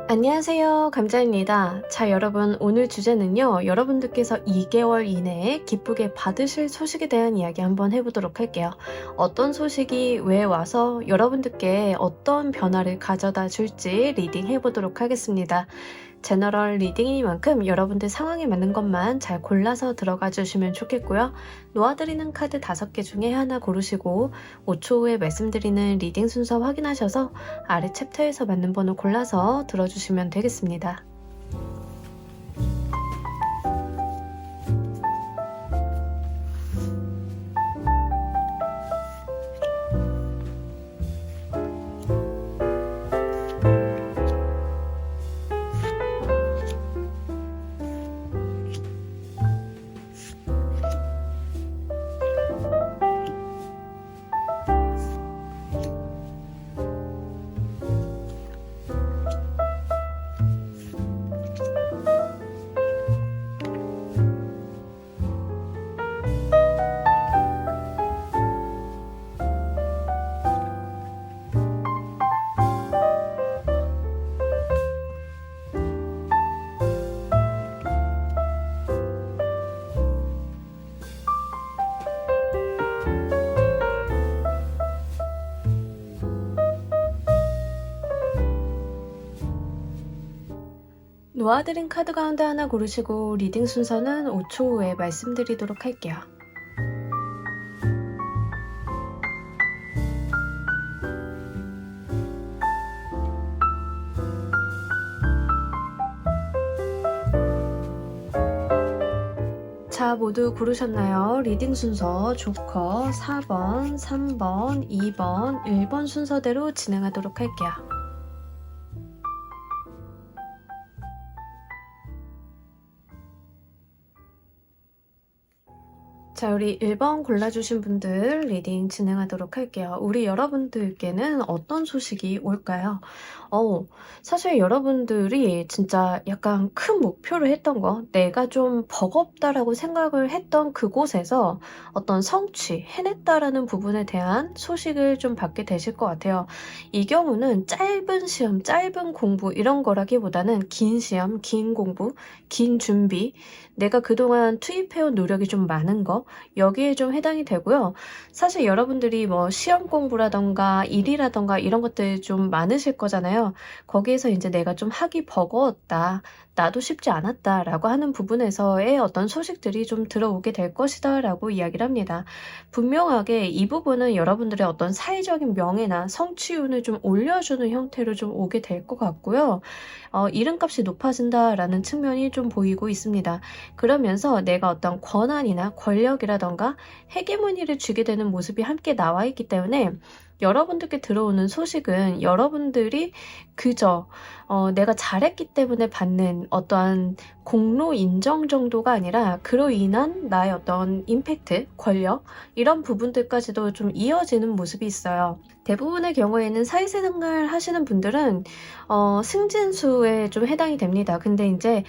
안녕하세요. 감자입니다. 자, 여러분, 오늘 주제는요, 여러분들께서 2개월 이내에 기쁘게 받으실 소식에 대한 이야기 한번 해보도록 할게요. 어떤 소식이 왜 와서 여러분들께 어떤 변화를 가져다 줄지 리딩 해보도록 하겠습니다. 제너럴 리딩이니만큼 여러분들 상황에 맞는 것만 잘 골라서 들어가 주시면 좋겠고요. 놓아드리는 카드 5개 중에 하나 고르시고 5초 후에 말씀드리는 리딩 순서 확인하셔서 아래 챕터에서 맞는 번호 골라서 들어주시면 되겠습니다. 놓아드린 카드 가운데 하나 고르시고 리딩 순서는 5초 후에 말씀드리도록 할게요. 자, 모두 고르셨나요? 리딩 순서 조커 4번, 3번, 2번, 1번 순서대로 진행하도록 할게요. 자, 우리 1번 골라주신 분들 리딩 진행하도록 할게요. 우리 여러분들께는 어떤 소식이 올까요? 사실 여러분들이 진짜 약간 큰 목표를 했던 거, 내가 좀 버겁다라고 생각을 했던 그곳에서 어떤 성취, 해냈다라는 부분에 대한 소식을 좀 받게 되실 것 같아요. 이 경우는 짧은 시험, 짧은 공부 이런 거라기보다는 긴 시험, 긴 공부, 긴 준비, 내가 그동안 투입해온 노력이 좀 많은 거, 여기에 좀 해당이 되고요. 사실 여러분들이 뭐 시험 공부라던가 일이라던가 이런 것들 좀 많으실 거잖아요. 거기에서 이제 내가 좀 하기 버거웠다, 나도 쉽지 않았다 라고 하는 부분에서의 어떤 소식들이 좀 들어오게 될 것이다 라고 이야기를 합니다. 분명하게 이 부분은 여러분들의 어떤 사회적인 명예나 성취운을 좀 올려주는 형태로 좀 오게 될 것 같고요. 이름값이 높아진다라는 측면이 좀 보이고 있습니다. 그러면서 내가 어떤 권한이나 권력이라던가 헤게모니를 쥐게 되는 모습이 함께 나와 있기 때문에 여러분들께 들어오는 소식은 여러분들이 그저 내가 잘했기 때문에 받는 어떠한 공로 인정 정도가 아니라 그로 인한 나의 어떤 임팩트, 권력 이런 부분들까지도 좀 이어지는 모습이 있어요. 대부분의 경우에는 사회생활 하시는 분들은 승진수에 좀 해당이 됩니다. 근데 이제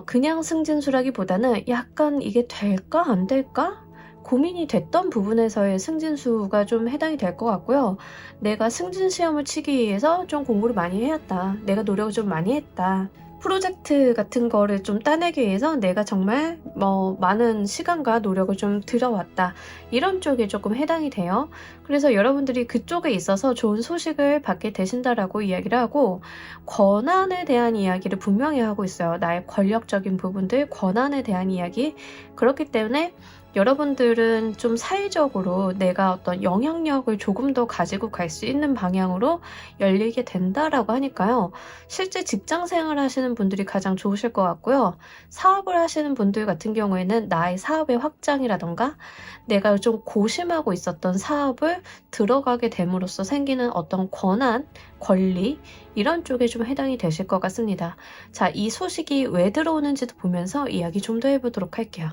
그냥 승진수라기보다는 약간 이게 될까 안 될까? 고민이 됐던 부분에서의 승진수가 좀 해당이 될 것 같고요. 내가 승진 시험을 치기 위해서 좀 공부를 많이 해왔다. 내가 노력을 좀 많이 했다. 프로젝트 같은 거를 좀 따내기 위해서 내가 정말 많은 시간과 노력을 좀 들여왔다. 이런 쪽에 조금 해당이 돼요. 그래서 여러분들이 그쪽에 있어서 좋은 소식을 받게 되신다라고 이야기를 하고 권한에 대한 이야기를 분명히 하고 있어요. 나의 권력적인 부분들, 권한에 대한 이야기. 그렇기 때문에 여러분들은 좀 사회적으로 내가 어떤 영향력을 조금 더 가지고 갈 수 있는 방향으로 열리게 된다라고 하니까요. 실제 직장 생활 하시는 분들이 가장 좋으실 것 같고요. 사업을 하시는 분들 같은 경우에는 나의 사업의 확장이라던가 내가 좀 고심하고 있었던 사업을 들어가게 됨으로써 생기는 어떤 권한, 권리 이런 쪽에 좀 해당이 되실 것 같습니다. 자, 이 소식이 왜 들어오는지도 보면서 이야기 좀 더 해보도록 할게요.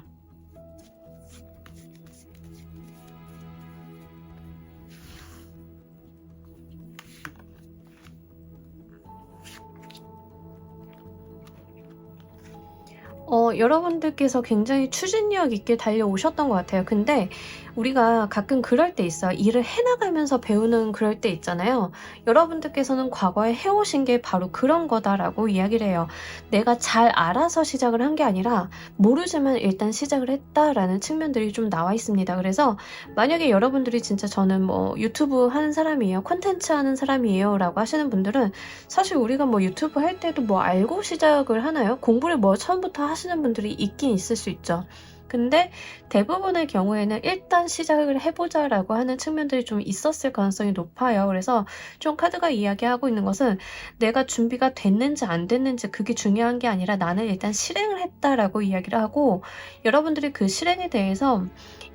여러분들께서 굉장히 추진력 있게 달려오셨던 것 같아요. 근데 우리가 가끔 그럴 때 있어요. 일을 해나가면서 배우는 그럴 때 있잖아요. 여러분들께서는 과거에 해오신 게 바로 그런 거다라고 이야기를 해요. 내가 잘 알아서 시작을 한 게 아니라 모르지만 일단 시작을 했다라는 측면들이 좀 나와 있습니다. 그래서 만약에 여러분들이 진짜 저는 뭐 유튜브 하는 사람이에요. 콘텐츠 하는 사람이에요. 라고 하시는 분들은 사실 우리가 뭐 유튜브 할 때도 뭐 알고 시작을 하나요? 공부를 뭐 처음부터 하시는 분들이 있긴 있을 수 있죠. 근데 대부분의 경우에는 일단 시작을 해보자 라고 하는 측면들이 좀 있었을 가능성이 높아요. 그래서 좀 카드가 이야기하고 있는 것은 내가 준비가 됐는지 안 됐는지 그게 중요한 게 아니라 나는 일단 실행을 했다라고 이야기를 하고, 여러분들이 그 실행에 대해서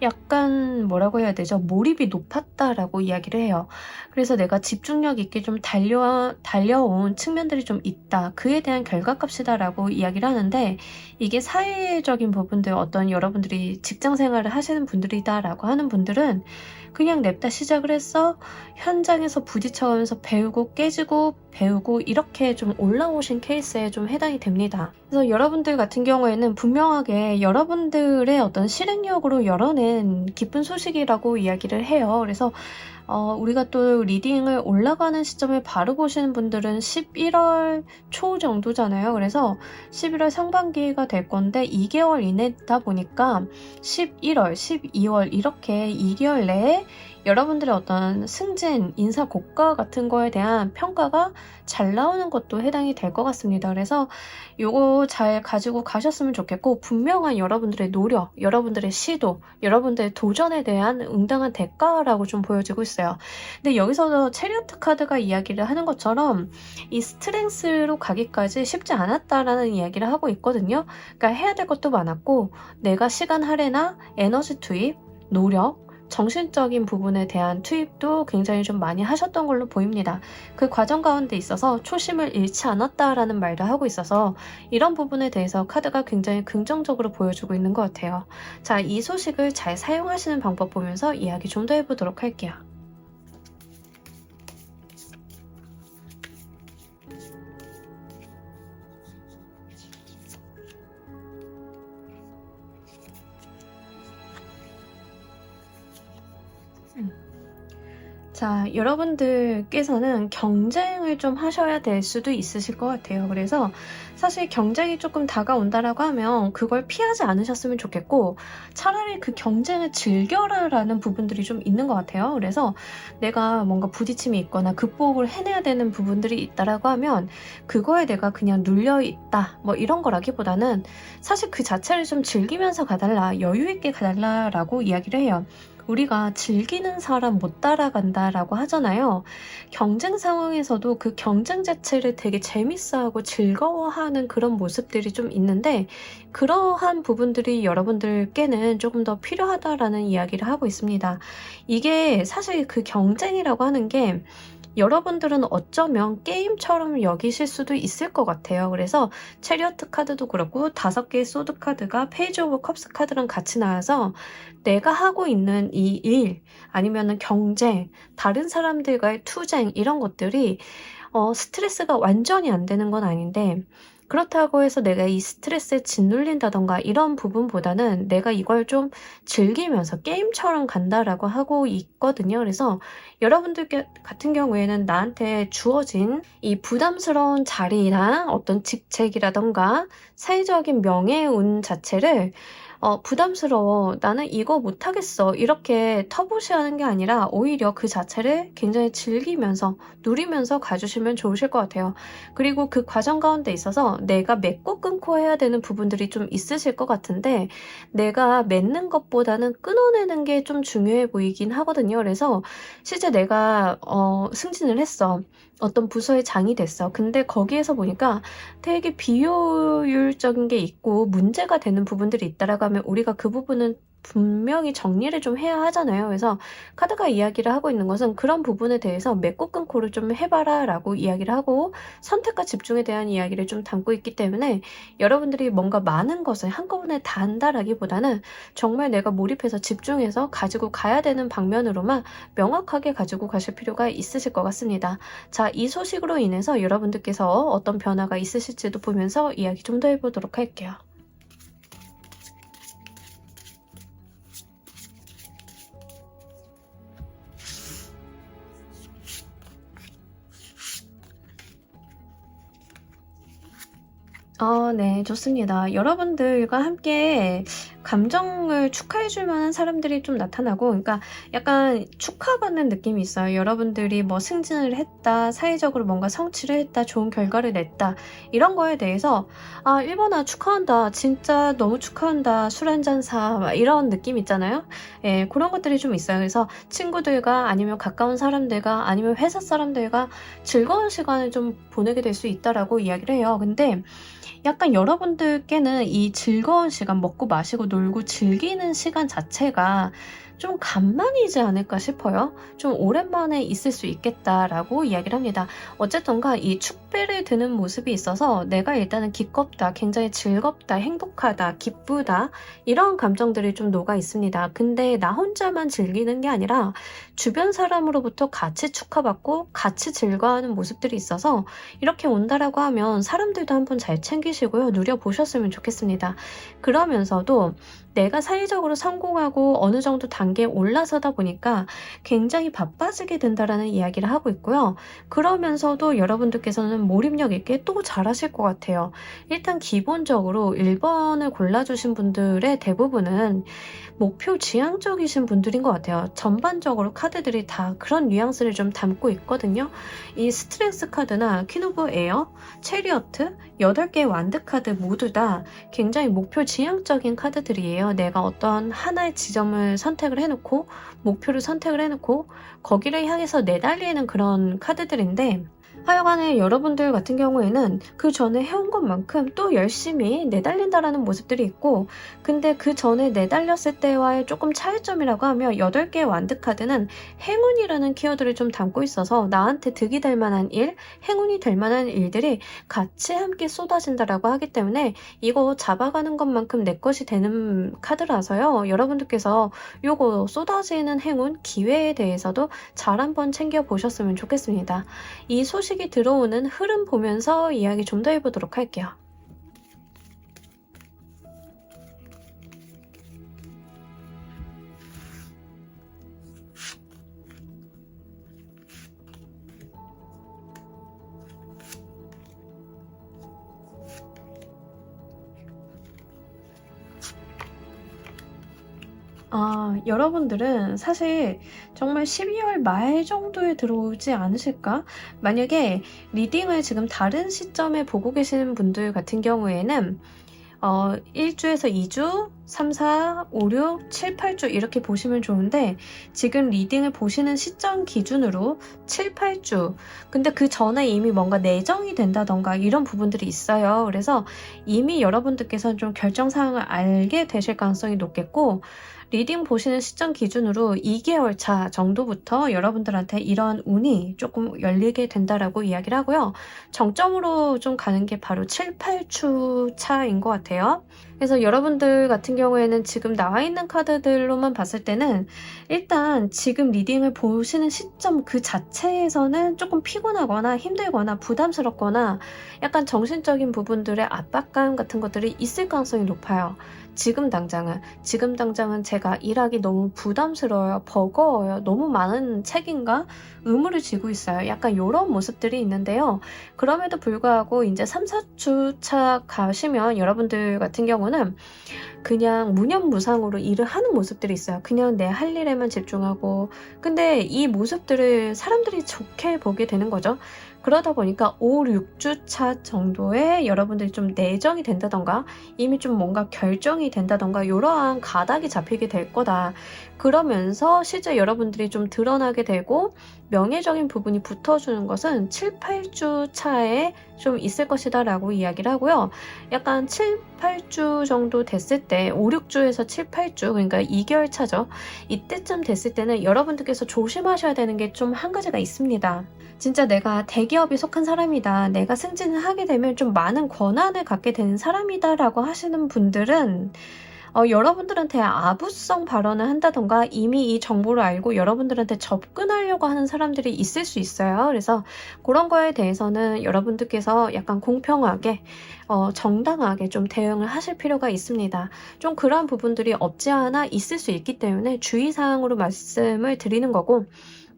약간 뭐라고 해야 되죠? 몰입이 높았다라고 이야기를 해요. 그래서 내가 집중력 있게 좀 달려온 측면들이 좀 있다. 그에 대한 결과값이다라고 이야기를 하는데, 이게 사회적인 부분들, 어떤 여러분들이 직장 생활을 하시는 분들이다라고 하는 분들은 그냥 냅다 시작을 해서 현장에서 부딪혀가면서 배우고 깨지고 배우고 이렇게 좀 올라오신 케이스에 좀 해당이 됩니다. 그래서 여러분들 같은 경우에는 분명하게 여러분들의 어떤 실행력으로 열어낸 기쁜 소식이라고 이야기를 해요. 그래서 우리가 또 리딩을 올라가는 시점을 바로 보시는 분들은 11월 초 정도잖아요. 그래서 11월 상반기가 될 건데 2개월 이내다 보니까 11월, 12월 이렇게 2개월 내에 여러분들의 어떤 승진, 인사 고과 같은 거에 대한 평가가 잘 나오는 것도 해당이 될 것 같습니다. 그래서 요거 잘 가지고 가셨으면 좋겠고, 분명한 여러분들의 노력, 여러분들의 시도, 여러분들의 도전에 대한 응당한 대가라고 좀 보여지고 있어요. 근데 여기서도 체리어트 카드가 이야기를 하는 것처럼 이 스트렝스로 가기까지 쉽지 않았다라는 이야기를 하고 있거든요. 그러니까 해야 될 것도 많았고, 내가 시간 할애나 에너지 투입, 노력, 정신적인 부분에 대한 투입도 굉장히 좀 많이 하셨던 걸로 보입니다. 그 과정 가운데 있어서 초심을 잃지 않았다라는 말도 하고 있어서 이런 부분에 대해서 카드가 굉장히 긍정적으로 보여주고 있는 것 같아요. 자, 이 소식을 잘 사용하시는 방법 보면서 이야기 좀 더 해보도록 할게요. 자, 여러분들께서는 경쟁을 좀 하셔야 될 수도 있으실 것 같아요. 그래서 사실 경쟁이 조금 다가온다라고 하면 그걸 피하지 않으셨으면 좋겠고, 차라리 그 경쟁을 즐겨라라는 부분들이 좀 있는 것 같아요. 그래서 내가 뭔가 부딪힘이 있거나 극복을 해내야 되는 부분들이 있다라고 하면 그거에 내가 그냥 눌려있다 뭐 이런 거라기보다는 사실 그 자체를 좀 즐기면서 가달라, 여유있게 가달라라고 이야기를 해요. 우리가 즐기는 사람 못 따라간다라고 하잖아요. 경쟁 상황에서도 그 경쟁 자체를 되게 재밌어하고 즐거워하는 그런 모습들이 좀 있는데, 그러한 부분들이 여러분들께는 조금 더 필요하다라는 이야기를 하고 있습니다. 이게 사실 그 경쟁이라고 하는 게 여러분들은 어쩌면 게임처럼 여기실 수도 있을 것 같아요. 그래서 체리어트 카드도 그렇고 5개의 소드 카드가 페이지 오브 컵스 카드랑 같이 나와서 내가 하고 있는 이 일, 아니면은 경쟁, 다른 사람들과의 투쟁 이런 것들이 스트레스가 완전히 안 되는 건 아닌데, 그렇다고 해서 내가 이 스트레스에 짓눌린다던가 이런 부분보다는 내가 이걸 좀 즐기면서 게임처럼 간다라고 하고 있거든요. 그래서 여러분들 같은 경우에는 나한테 주어진 이 부담스러운 자리나 어떤 직책이라던가 사회적인 명예운 자체를 부담스러워, 나는 이거 못하겠어, 이렇게 터부시하는 게 아니라 오히려 그 자체를 굉장히 즐기면서 누리면서 가주시면 좋으실 것 같아요. 그리고 그 과정 가운데 있어서 내가 맺고 끊고 해야 되는 부분들이 좀 있으실 것 같은데, 내가 맺는 것보다는 끊어내는 게 좀 중요해 보이긴 하거든요. 그래서 실제 내가 승진을 했어. 어떤 부서의 장이 됐어. 근데 거기에서 보니까 되게 비효율적인 게 있고 문제가 되는 부분들이 있다라고 하면 우리가 그 부분은 분명히 정리를 좀 해야 하잖아요. 그래서 카드가 이야기를 하고 있는 것은 그런 부분에 대해서 맺고 끊고를 좀 해봐라 라고 이야기를 하고, 선택과 집중에 대한 이야기를 좀 담고 있기 때문에 여러분들이 뭔가 많은 것을 한꺼번에 다 한다라기보다는 정말 내가 몰입해서 집중해서 가지고 가야 되는 방면으로만 명확하게 가지고 가실 필요가 있으실 것 같습니다. 자, 이 소식으로 인해서 여러분들께서 어떤 변화가 있으실지도 보면서 이야기 좀 더 해보도록 할게요. 네, 좋습니다. 여러분들과 함께 감정을 축하해 줄 만한 사람들이 좀 나타나고, 그러니까 약간 축하받는 느낌이 있어요. 여러분들이 뭐 승진을 했다, 사회적으로 뭔가 성취를 했다, 좋은 결과를 냈다, 이런 거에 대해서, 아, 일본아, 축하한다. 진짜 너무 축하한다. 술 한잔 사. 막 이런 느낌 있잖아요. 예, 그런 것들이 좀 있어요. 그래서 친구들과 아니면 가까운 사람들과 아니면 회사 사람들과 즐거운 시간을 좀 보내게 될 수 있다라고 이야기를 해요. 근데 약간 여러분들께는 이 즐거운 시간, 먹고 마시고 놀고 즐기는 시간 자체가 좀 간만이지 않을까 싶어요. 좀 오랜만에 있을 수 있겠다라고 이야기를 합니다. 어쨌든가 이 축배를 드는 모습이 있어서 내가 일단은 기껍다, 굉장히 즐겁다, 행복하다, 기쁘다, 이런 감정들이 좀 녹아 있습니다. 근데 나 혼자만 즐기는 게 아니라 주변 사람으로부터 같이 축하받고 같이 즐거워하는 모습들이 있어서 이렇게 온다라고 하면 사람들도 한번 잘 챙기시고요. 누려보셨으면 좋겠습니다. 그러면서도 내가 사회적으로 성공하고 어느 정도 단계에 올라서다 보니까 굉장히 바빠지게 된다라는 이야기를 하고 있고요. 그러면서도 여러분들께서는 몰입력 있게 또 잘하실 것 같아요. 일단 기본적으로 1번을 골라주신 분들의 대부분은 목표 지향적이신 분들인 것 같아요. 전반적으로 카드들이 다 그런 뉘앙스를 좀 담고 있거든요. 이 스트렝스 카드나 퀸 오브 에어, 체리어트, 8개의 완드 카드 모두 다 굉장히 목표 지향적인 카드들이에요. 내가 어떤 하나의 지점을 선택을 해놓고 목표를 선택을 해놓고 거기를 향해서 내달리는 그런 카드들인데, 하여간에 여러분들 같은 경우에는 그 전에 해온 것만큼 또 열심히 내달린다라는 모습들이 있고, 근데 그 전에 내달렸을 때와의 조금 차이점이라고 하면 8개의 완드카드는 행운이라는 키워드를 좀 담고 있어서 나한테 득이 될 만한 일, 행운이 될 만한 일들이 같이 함께 쏟아진다라고 하기 때문에 이거 잡아가는 것만큼 내 것이 되는 카드라서요. 여러분들께서 요거 쏟아지는 행운, 기회에 대해서도 잘 한번 챙겨보셨으면 좋겠습니다. 이 소식이 들어오는 흐름 보면서 이야기 좀 더 해보도록 할게요. 여러분들은 사실 정말 12월 말 정도에 들어오지 않으실까? 만약에 리딩을 지금 다른 시점에 보고 계시는 분들 같은 경우에는 1주에서 2주, 3, 4, 5, 6, 7, 8주 이렇게 보시면 좋은데, 지금 리딩을 보시는 시점 기준으로 7, 8주, 근데 그 전에 이미 뭔가 내정이 된다던가 이런 부분들이 있어요. 그래서 이미 여러분들께서는 좀 결정사항을 알게 되실 가능성이 높겠고, 리딩 보시는 시점 기준으로 2개월 차 정도부터 여러분들한테 이런 운이 조금 열리게 된다라고 이야기를 하고요. 정점으로 좀 가는 게 바로 7, 8주 차인 것 같아요. 그래서 여러분들 같은 경우에는 지금 나와 있는 카드들로만 봤을 때는 일단 지금 리딩을 보시는 시점 그 자체에서는 조금 피곤하거나 힘들거나 부담스럽거나 약간 정신적인 부분들의 압박감 같은 것들이 있을 가능성이 높아요. 지금 당장은 제가 일하기 너무 부담스러워요. 버거워요. 너무 많은 책임과 의무를 지고 있어요. 약간 이런 모습들이 있는데요. 그럼에도 불구하고 이제 3, 4주 차 가시면 여러분들 같은 경우는 그냥 무념무상으로 일을 하는 모습들이 있어요. 그냥 내 할 일에만 집중하고. 근데 이 모습들을 사람들이 좋게 보게 되는 거죠. 그러다 보니까 5, 6주 차 정도에 여러분들이 좀 내정이 된다던가 이미 좀 뭔가 결정이 된다던가 이러한 가닥이 잡히게 될 거다. 그러면서 실제 여러분들이 좀 드러나게 되고 명예적인 부분이 붙어주는 것은 7, 8주 차에 좀 있을 것이다 라고 이야기를 하고요. 약간 7, 8주 정도 됐을 때 5, 6주에서 7, 8주 그러니까 2개월 차죠. 이때쯤 됐을 때는 여러분들께서 조심하셔야 되는 게 좀 한 가지가 있습니다. 진짜 내가 대기업에 속한 사람이다. 내가 승진을 하게 되면 좀 많은 권한을 갖게 되는 사람이다 라고 하시는 분들은 여러분들한테 아부성 발언을 한다던가 이미 이 정보를 알고 여러분들한테 접근하려고 하는 사람들이 있을 수 있어요. 그래서 그런 거에 대해서는 여러분들께서 약간 공평하게 정당하게 좀 대응을 하실 필요가 있습니다. 좀 그러한 부분들이 없지 않아 있을 수 있기 때문에 주의사항으로 말씀을 드리는 거고,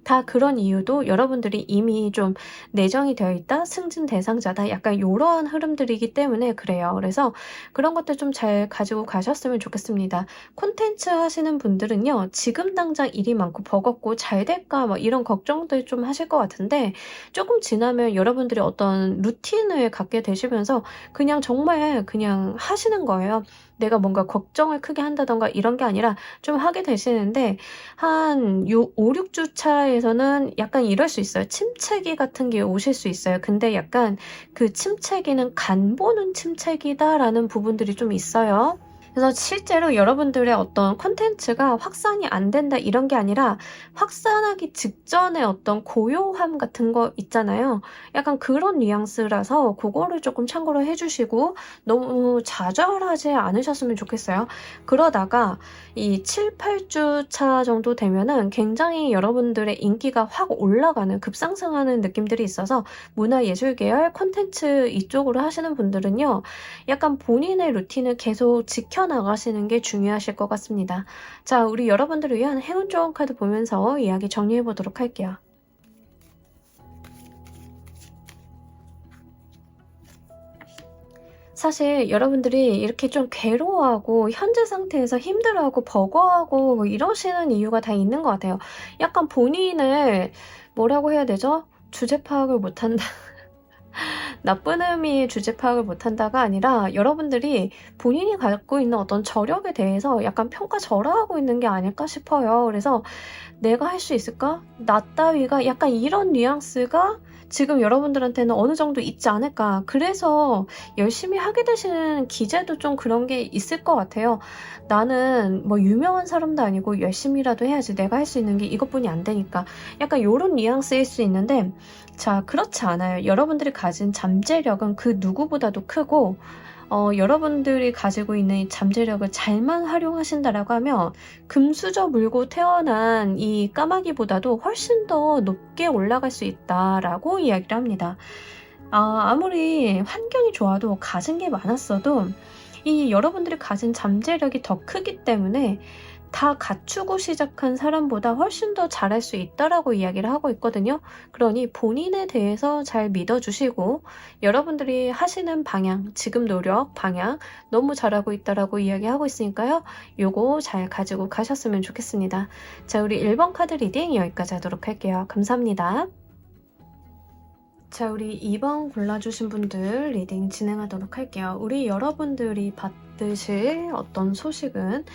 다 그런 이유도 여러분들이 이미 좀 내정이 되어 있다, 승진 대상자다, 약간 요러한 흐름들이기 때문에 그래요. 그래서 그런 것들 좀 잘 가지고 가셨으면 좋겠습니다. 콘텐츠 하시는 분들은요, 지금 당장 일이 많고 버겁고 잘 될까 뭐 이런 걱정들 좀 하실 것 같은데, 조금 지나면 여러분들이 어떤 루틴을 갖게 되시면서 그냥 정말 그냥 하시는 거예요. 내가 뭔가 걱정을 크게 한다던가 이런 게 아니라 좀 하게 되시는데, 한 5, 6주 차에서는 약간 이럴 수 있어요. 침체기 같은 게 오실 수 있어요. 근데 약간 그 침체기는 간 보는 침체기다라는 부분들이 좀 있어요. 그래서 실제로 여러분들의 어떤 콘텐츠가 확산이 안 된다 이런 게 아니라, 확산하기 직전에 어떤 고요함 같은 거 있잖아요. 약간 그런 뉘앙스라서 그거를 조금 참고를 해주시고 너무 좌절하지 않으셨으면 좋겠어요. 그러다가 이 7, 8주 차 정도 되면은 굉장히 여러분들의 인기가 확 올라가는, 급상승하는 느낌들이 있어서, 문화예술 계열 콘텐츠 이쪽으로 하시는 분들은요, 약간 본인의 루틴을 계속 지켜나가시는 게 중요하실 것 같습니다. 자, 우리 여러분들을 위한 행운 좋은 카드 보면서 이야기 정리해 보도록 할게요. 사실 여러분들이 이렇게 좀 괴로워하고 현재 상태에서 힘들어하고 버거워하고 뭐 이러시는 이유가 다 있는 것 같아요. 약간 본인을 뭐라고 해야 되죠? 주제 파악을 못한다. 나쁜 의미의 주제 파악을 못한다가 아니라, 여러분들이 본인이 갖고 있는 어떤 저력에 대해서 약간 평가절하하고 있는 게 아닐까 싶어요. 그래서 내가 할 수 있을까? 나 따위가, 약간 이런 뉘앙스가 지금 여러분들한테는 어느 정도 있지 않을까. 그래서 열심히 하게 되시는 기제도 좀 그런 게 있을 것 같아요. 나는 뭐 유명한 사람도 아니고 열심히라도 해야지, 내가 할 수 있는 게 이것뿐이 안 되니까. 약간 요런 뉘앙스일 수 있는데, 자, 그렇지 않아요. 여러분들이 가진 잠재력은 그 누구보다도 크고, 여러분들이 가지고 있는 이 잠재력을 잘만 활용하신다라고 하면, 금수저 물고 태어난 이 까마귀보다도 훨씬 더 높게 올라갈 수 있다라고 이야기를 합니다. 아무리 환경이 좋아도, 가진 게 많았어도 이 여러분들이 가진 잠재력이 더 크기 때문에 다 갖추고 시작한 사람보다 훨씬 더 잘할 수 있다라고 이야기를 하고 있거든요. 그러니 본인에 대해서 잘 믿어주시고, 여러분들이 하시는 방향, 지금 노력 방향 너무 잘하고 있다라고 이야기하고 있으니까요. 요거 잘 가지고 가셨으면 좋겠습니다. 자, 우리 1번 카드 리딩 여기까지 하도록 할게요. 감사합니다. 자, 우리 2번 골라주신 분들 리딩 진행하도록 할게요. 우리 여러분들이 받으실 어떤 소식은,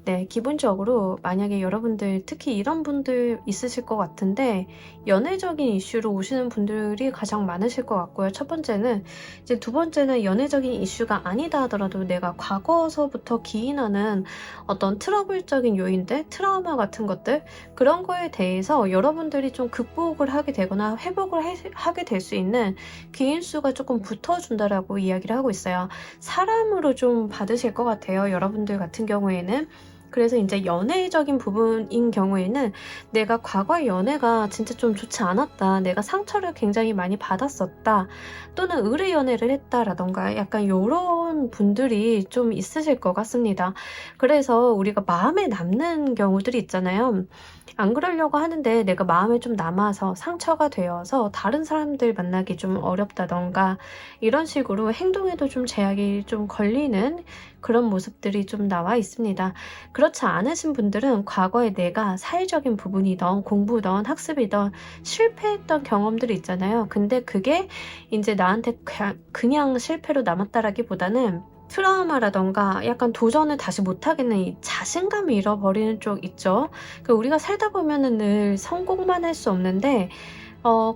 네, 기본적으로 만약에 여러분들 특히 이런 분들 있으실 것 같은데, 연애적인 이슈로 오시는 분들이 가장 많으실 것 같고요. 첫 번째는, 이제 두 번째는 연애적인 이슈가 아니다 하더라도 내가 과거서부터 기인하는 어떤 트러블적인 요인들, 트라우마 같은 것들, 그런 거에 대해서 여러분들이 좀 극복을 하게 되거나 회복을 하게 될 수 있는 기인수가 조금 붙어준다라고 이야기를 하고 있어요. 사람으로 좀 받으실 것 같아요. 여러분들 같은 경우에는. 그래서 이제 연애적인 부분인 경우에는, 내가 과거의 연애가 진짜 좀 좋지 않았다, 내가 상처를 굉장히 많이 받았었다, 또는 의뢰 연애를 했다라던가 약간 요런 분들이 좀 있으실 것 같습니다. 그래서 우리가 마음에 남는 경우들이 있잖아요. 안 그러려고 하는데 내가 마음에 좀 남아서 상처가 되어서 다른 사람들 만나기 좀 어렵다던가, 이런 식으로 행동에도 좀 제약이 좀 걸리는 그런 모습들이 좀 나와 있습니다. 그렇지 않으신 분들은 과거에 내가 사회적인 부분이든 공부든 학습이든 실패했던 경험들이 있잖아요. 근데 그게 이제 나한테 그냥 실패로 남았다라기보다는 트라우마라던가 약간 도전을 다시 못하겠는 이 자신감을 잃어버리는 쪽 있죠. 우리가 살다 보면은 늘 성공만 할 수 없는데,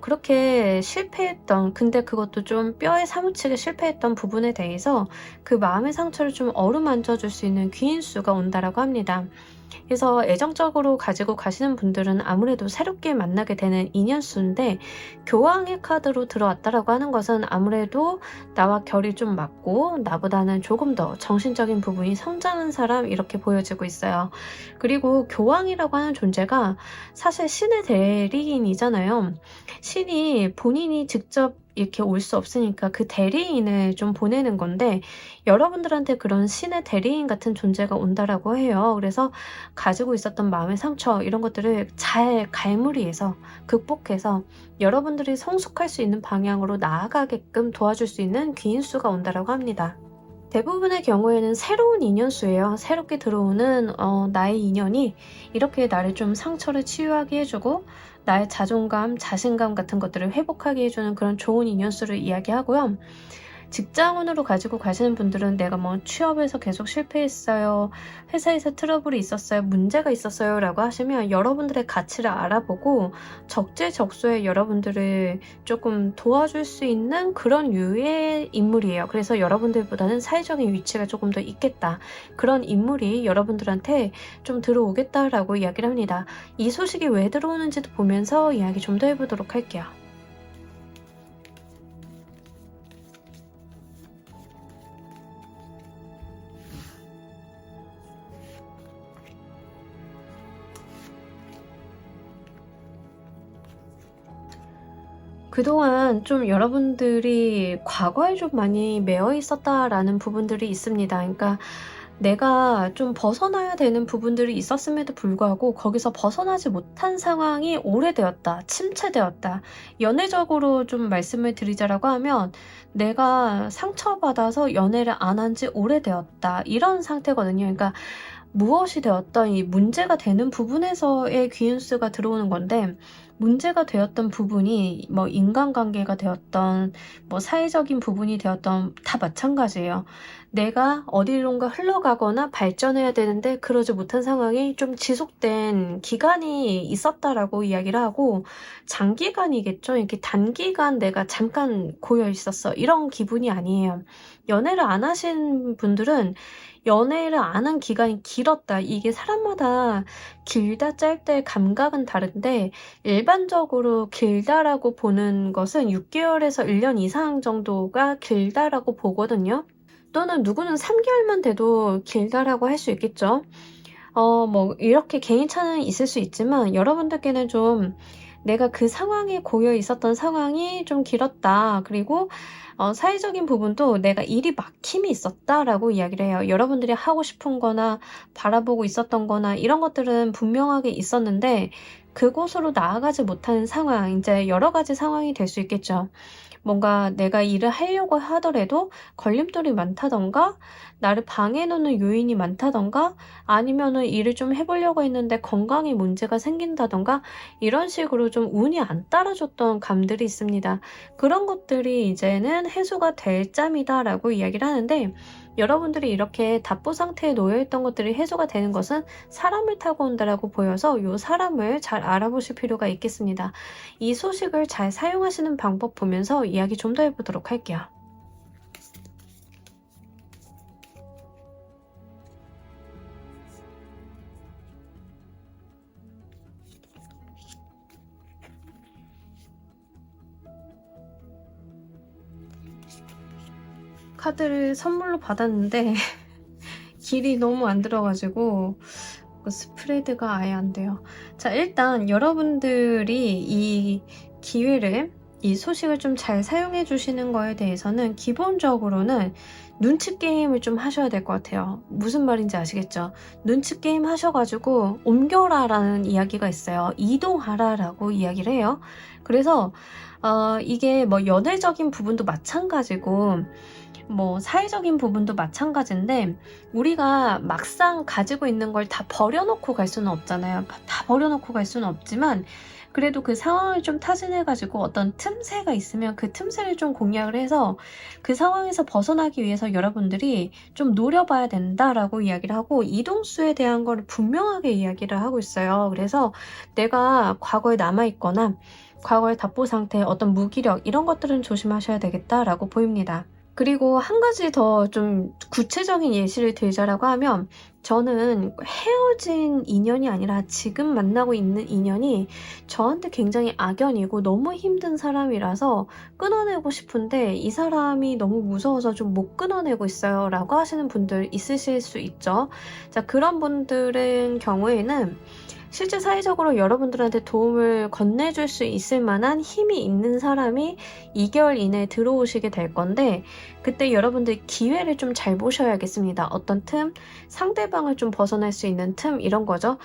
그렇게 실패했던, 근데 그것도 좀 뼈에 사무치게 실패했던 부분에 대해서 그 마음의 상처를 좀 어루만져 줄 수 있는 귀인수가 온다라고 합니다. 그래서 애정적으로 가지고 가시는 분들은 아무래도 새롭게 만나게 되는 인연수인데, 교황의 카드로 들어왔다라고 하는 것은 아무래도 나와 결이 좀 맞고 나보다는 조금 더 정신적인 부분이 성장한 사람, 이렇게 보여지고 있어요. 그리고 교황이라고 하는 존재가 사실 신의 대리인이잖아요. 신이 본인이 직접 이렇게 올 수 없으니까 그 대리인을 좀 보내는 건데, 여러분들한테 그런 신의 대리인 같은 존재가 온다라고 해요. 그래서 가지고 있었던 마음의 상처 이런 것들을 잘 갈무리해서 극복해서 여러분들이 성숙할 수 있는 방향으로 나아가게끔 도와줄 수 있는 귀인수가 온다라고 합니다. 대부분의 경우에는 새로운 인연수예요. 새롭게 들어오는 나의 인연이 이렇게 나를 좀 상처를 치유하게 해주고 나의 자존감, 자신감 같은 것들을 회복하게 해주는 그런 좋은 인연수를 이야기하고요. 직장운으로 가지고 가시는 분들은 내가 뭐 취업에서 계속 실패했어요, 회사에서 트러블이 있었어요, 문제가 있었어요 라고 하시면 여러분들의 가치를 알아보고 적재적소에 여러분들을 조금 도와줄 수 있는 그런 유의 인물이에요. 그래서 여러분들보다는 사회적인 위치가 조금 더 있겠다, 그런 인물이 여러분들한테 좀 들어오겠다라고 이야기를 합니다. 이 소식이 왜 들어오는지도 보면서 이야기 좀 더 해보도록 할게요. 그동안 좀 여러분들이 과거에 좀 많이 매여 있었다라는 부분들이 있습니다. 그러니까 내가 좀 벗어나야 되는 부분들이 있었음에도 불구하고 거기서 벗어나지 못한 상황이 오래되었다, 침체되었다. 연애적으로 좀 말씀을 드리자라고 하면 내가 상처받아서 연애를 안 한 지 오래되었다, 이런 상태거든요. 그러니까 무엇이 되었던 이 문제가 되는 부분에서의 귀인수가 들어오는 건데, 문제가 되었던 부분이 뭐 인간관계가 되었던 뭐 사회적인 부분이 되었던 다 마찬가지예요. 내가 어디론가 흘러가거나 발전해야 되는데 그러지 못한 상황이 좀 지속된 기간이 있었다라고 이야기를 하고, 장기간이겠죠. 이렇게 단기간 내가 잠깐 고여 있었어, 이런 기분이 아니에요. 연애를 안 하신 분들은 연애를 안 한 기간이 길었다, 이게 사람마다 길다 짧다의 감각은 다른데 일반적으로 길다라고 보는 것은 6개월에서 1년 이상 정도가 길다라고 보거든요. 또는 누구는 3개월만 돼도 길다라고 할 수 있겠죠. 뭐 이렇게 개인차는 있을 수 있지만 여러분들께는 좀 내가 그 상황에 고여 있었던 상황이 좀 길었다, 그리고 사회적인 부분도 내가 일이 막힘이 있었다라고 이야기를 해요. 여러분들이 하고 싶은 거나 바라보고 있었던 거나 이런 것들은 분명하게 있었는데 그곳으로 나아가지 못하는 상황, 이제 여러 가지 상황이 될 수 있겠죠. 뭔가 내가 일을 하려고 하더라도 걸림돌이 많다던가, 나를 방해해놓는 요인이 많다던가, 아니면은 일을 좀 해보려고 했는데 건강에 문제가 생긴다던가, 이런 식으로 좀 운이 안 따라줬던 감들이 있습니다. 그런 것들이 이제는 해소가 될 짬이다라고 이야기를 하는데, 여러분들이 이렇게 답보 상태에 놓여있던 것들이 해소가 되는 것은 사람을 타고 온다라고 보여서 이 사람을 잘 알아보실 필요가 있겠습니다. 이 소식을 잘 사용하시는 방법 보면서 이야기 좀 더 해보도록 할게요. 카드를 선물로 받았는데 길이 너무 안 들어가지고 스프레드가 아예 안 돼요. 자, 일단 여러분들이 이 기회를, 이 소식을 좀 잘 사용해 주시는 거에 대해서는 기본적으로는 눈치 게임을 좀 하셔야 될 것 같아요. 무슨 말인지 아시겠죠? 눈치 게임 하셔가지고 옮겨라 라는 이야기가 있어요. 이동하라 라고 이야기를 해요. 그래서 이게 뭐 연애적인 부분도 마찬가지고 뭐 사회적인 부분도 마찬가지인데, 우리가 막상 가지고 있는 걸 다 버려놓고 갈 수는 없잖아요. 다 버려놓고 갈 수는 없지만 그래도 그 상황을 좀 타진해가지고 어떤 틈새가 있으면 그 틈새를 좀 공략을 해서 그 상황에서 벗어나기 위해서 여러분들이 좀 노려봐야 된다라고 이야기를 하고, 이동수에 대한 걸 분명하게 이야기를 하고 있어요. 그래서 내가 과거에 남아있거나 과거의 답보 상태, 어떤 무기력 이런 것들은 조심하셔야 되겠다라고 보입니다. 그리고 한 가지 더 좀 구체적인 예시를 들자라고 하면, 저는 헤어진 인연이 아니라 지금 만나고 있는 인연이 저한테 굉장히 악연이고 너무 힘든 사람이라서 끊어내고 싶은데 이 사람이 너무 무서워서 좀 못 끊어내고 있어요 라고 하시는 분들 있으실 수 있죠. 자, 그런 분들의 경우에는 실제 사회적으로 여러분들한테 도움을 건네줄 수 있을 만한 힘이 있는 사람이 2개월 이내에 들어오시게 될 건데, 그때 여러분들 기회를 좀 잘 보셔야겠습니다. 어떤 틈, 상대방을 좀 벗어날 수 있는 틈, 이런 거죠.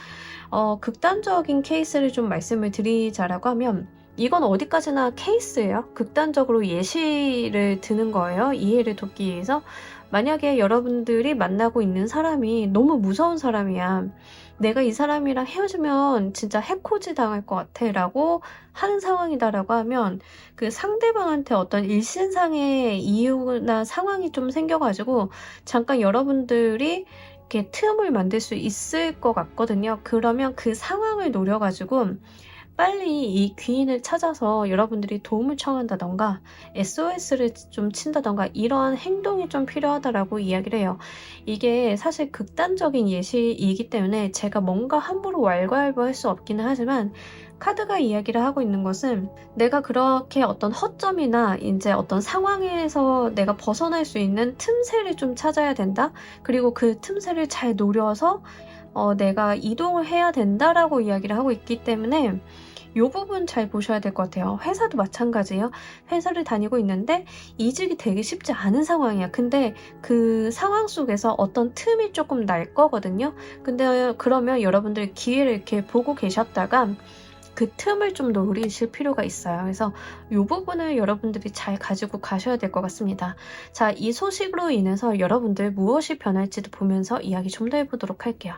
극단적인 케이스를 좀 말씀을 드리자라고 하면, 이건 어디까지나 케이스예요. 극단적으로 예시를 드는 거예요. 이해를 돕기 위해서. 만약에 여러분들이 만나고 있는 사람이 너무 무서운 사람이야. 내가 이 사람이랑 헤어지면 진짜 해코지 당할 것 같아 라고 하는 상황이다라고 하면, 그 상대방한테 어떤 일신상의 이유나 상황이 좀 생겨가지고 잠깐 여러분들이 이렇게 틈을 만들 수 있을 것 같거든요. 그러면 그 상황을 노려가지고 빨리 이 귀인을 찾아서 여러분들이 도움을 청한다던가 SOS를 좀 친다던가 이러한 행동이 좀 필요하다라고 이야기를 해요. 이게 사실 극단적인 예시이기 때문에 제가 뭔가 함부로 왈가왈부할 수 없기는 하지만, 카드가 이야기를 하고 있는 것은 내가 그렇게 어떤 허점이나 이제 어떤 상황에서 내가 벗어날 수 있는 틈새를 좀 찾아야 된다. 그리고 그 틈새를 잘 노려서 내가 이동을 해야 된다라고 이야기를 하고 있기 때문에 이 부분 잘 보셔야 될 것 같아요. 회사도 마찬가지예요. 회사를 다니고 있는데 이직이 되게 쉽지 않은 상황이야. 근데 그 상황 속에서 어떤 틈이 조금 날 거거든요. 근데 그러면 여러분들 기회를 이렇게 보고 계셨다가 그 틈을 좀 노리실 필요가 있어요. 그래서 이 부분을 여러분들이 잘 가지고 가셔야 될 것 같습니다. 자, 이 소식으로 인해서 여러분들 무엇이 변할지도 보면서 이야기 좀 더 해보도록 할게요.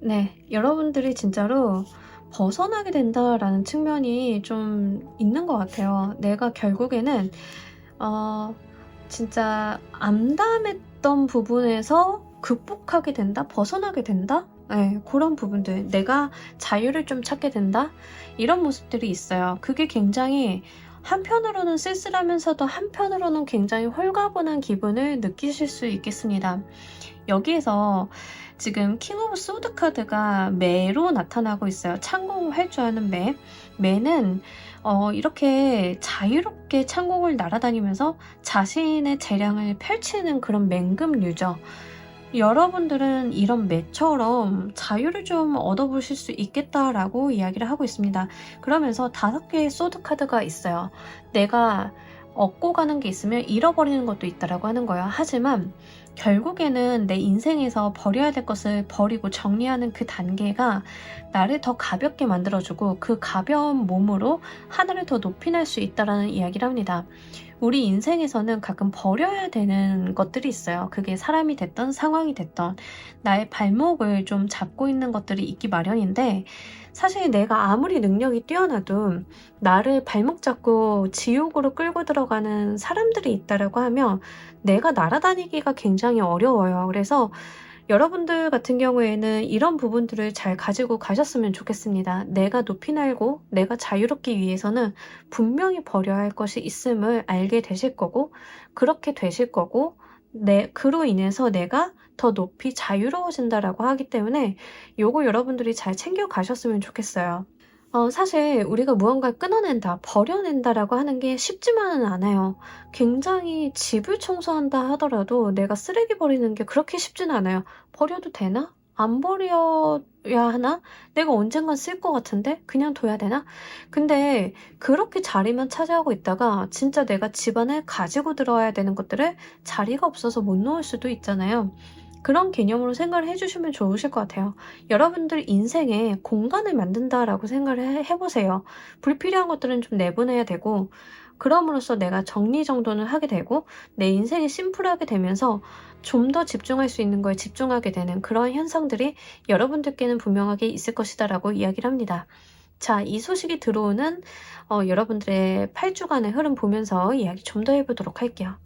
네, 여러분들이 진짜로 벗어나게 된다라는 측면이 좀 있는 것 같아요. 내가 결국에는 진짜 암담했던 부분에서 극복하게 된다? 벗어나게 된다? 네, 그런 부분들. 내가 자유를 좀 찾게 된다? 이런 모습들이 있어요. 그게 굉장히 한편으로는 쓸쓸하면서도 한편으로는 굉장히 홀가분한 기분을 느끼실 수 있겠습니다. 여기에서 지금 킹 오브 소드 카드가 매로 나타나고 있어요. 창공을 활주하는 매. 매는 이렇게 자유롭게 창공을 날아다니면서 자신의 재량을 펼치는 그런 맹금류죠. 여러분들은 이런 매처럼 자유를 좀 얻어보실 수 있겠다라고 이야기를 하고 있습니다. 그러면서 5개의 소드 카드가 있어요. 내가 얻고 가는 게 있으면 잃어버리는 것도 있다라고 하는 거예요. 하지만 결국에는 내 인생에서 버려야 될 것을 버리고 정리하는 그 단계가 나를 더 가볍게 만들어주고 그 가벼운 몸으로 하늘을 더 높이 날 수 있다라는 이야기를 합니다. 우리 인생에서는 가끔 버려야 되는 것들이 있어요. 그게 사람이 됐던 상황이 됐던 나의 발목을 좀 잡고 있는 것들이 있기 마련인데, 사실 내가 아무리 능력이 뛰어나도 나를 발목 잡고 지옥으로 끌고 들어가는 사람들이 있다라고 하면 내가 날아다니기가 굉장히 어려워요. 그래서 여러분들 같은 경우에는 이런 부분들을 잘 가지고 가셨으면 좋겠습니다. 내가 높이 날고 내가 자유롭기 위해서는 분명히 버려야 할 것이 있음을 알게 되실 거고, 그렇게 되실 거고, 그로 인해서 내가 더 높이 자유로워진다라고 하기 때문에 요거 여러분들이 잘 챙겨 가셨으면 좋겠어요. 사실 우리가 무언가를 끊어낸다, 버려낸다라고 하는 게 쉽지만은 않아요. 굉장히 집을 청소한다 하더라도 내가 쓰레기 버리는 게 그렇게 쉽지는 않아요. 버려도 되나? 안 버려야 하나? 내가 언젠간 쓸 것 같은데? 그냥 둬야 되나? 근데 그렇게 자리만 차지하고 있다가 진짜 내가 집안에 가지고 들어와야 되는 것들을 자리가 없어서 못 놓을 수도 있잖아요. 그런 개념으로 생각을 해주시면 좋으실 것 같아요. 여러분들 인생에 공간을 만든다라고 생각을 해보세요. 불필요한 것들은 좀 내보내야 되고, 그럼으로써 내가 정리정돈을 하게 되고 내 인생이 심플하게 되면서 좀 더 집중할 수 있는 거에 집중하게 되는 그런 현상들이 여러분들께는 분명하게 있을 것이다 라고 이야기를 합니다. 자, 이 소식이 들어오는 여러분들의 8주간의 흐름 보면서 이야기 좀 더 해보도록 할게요.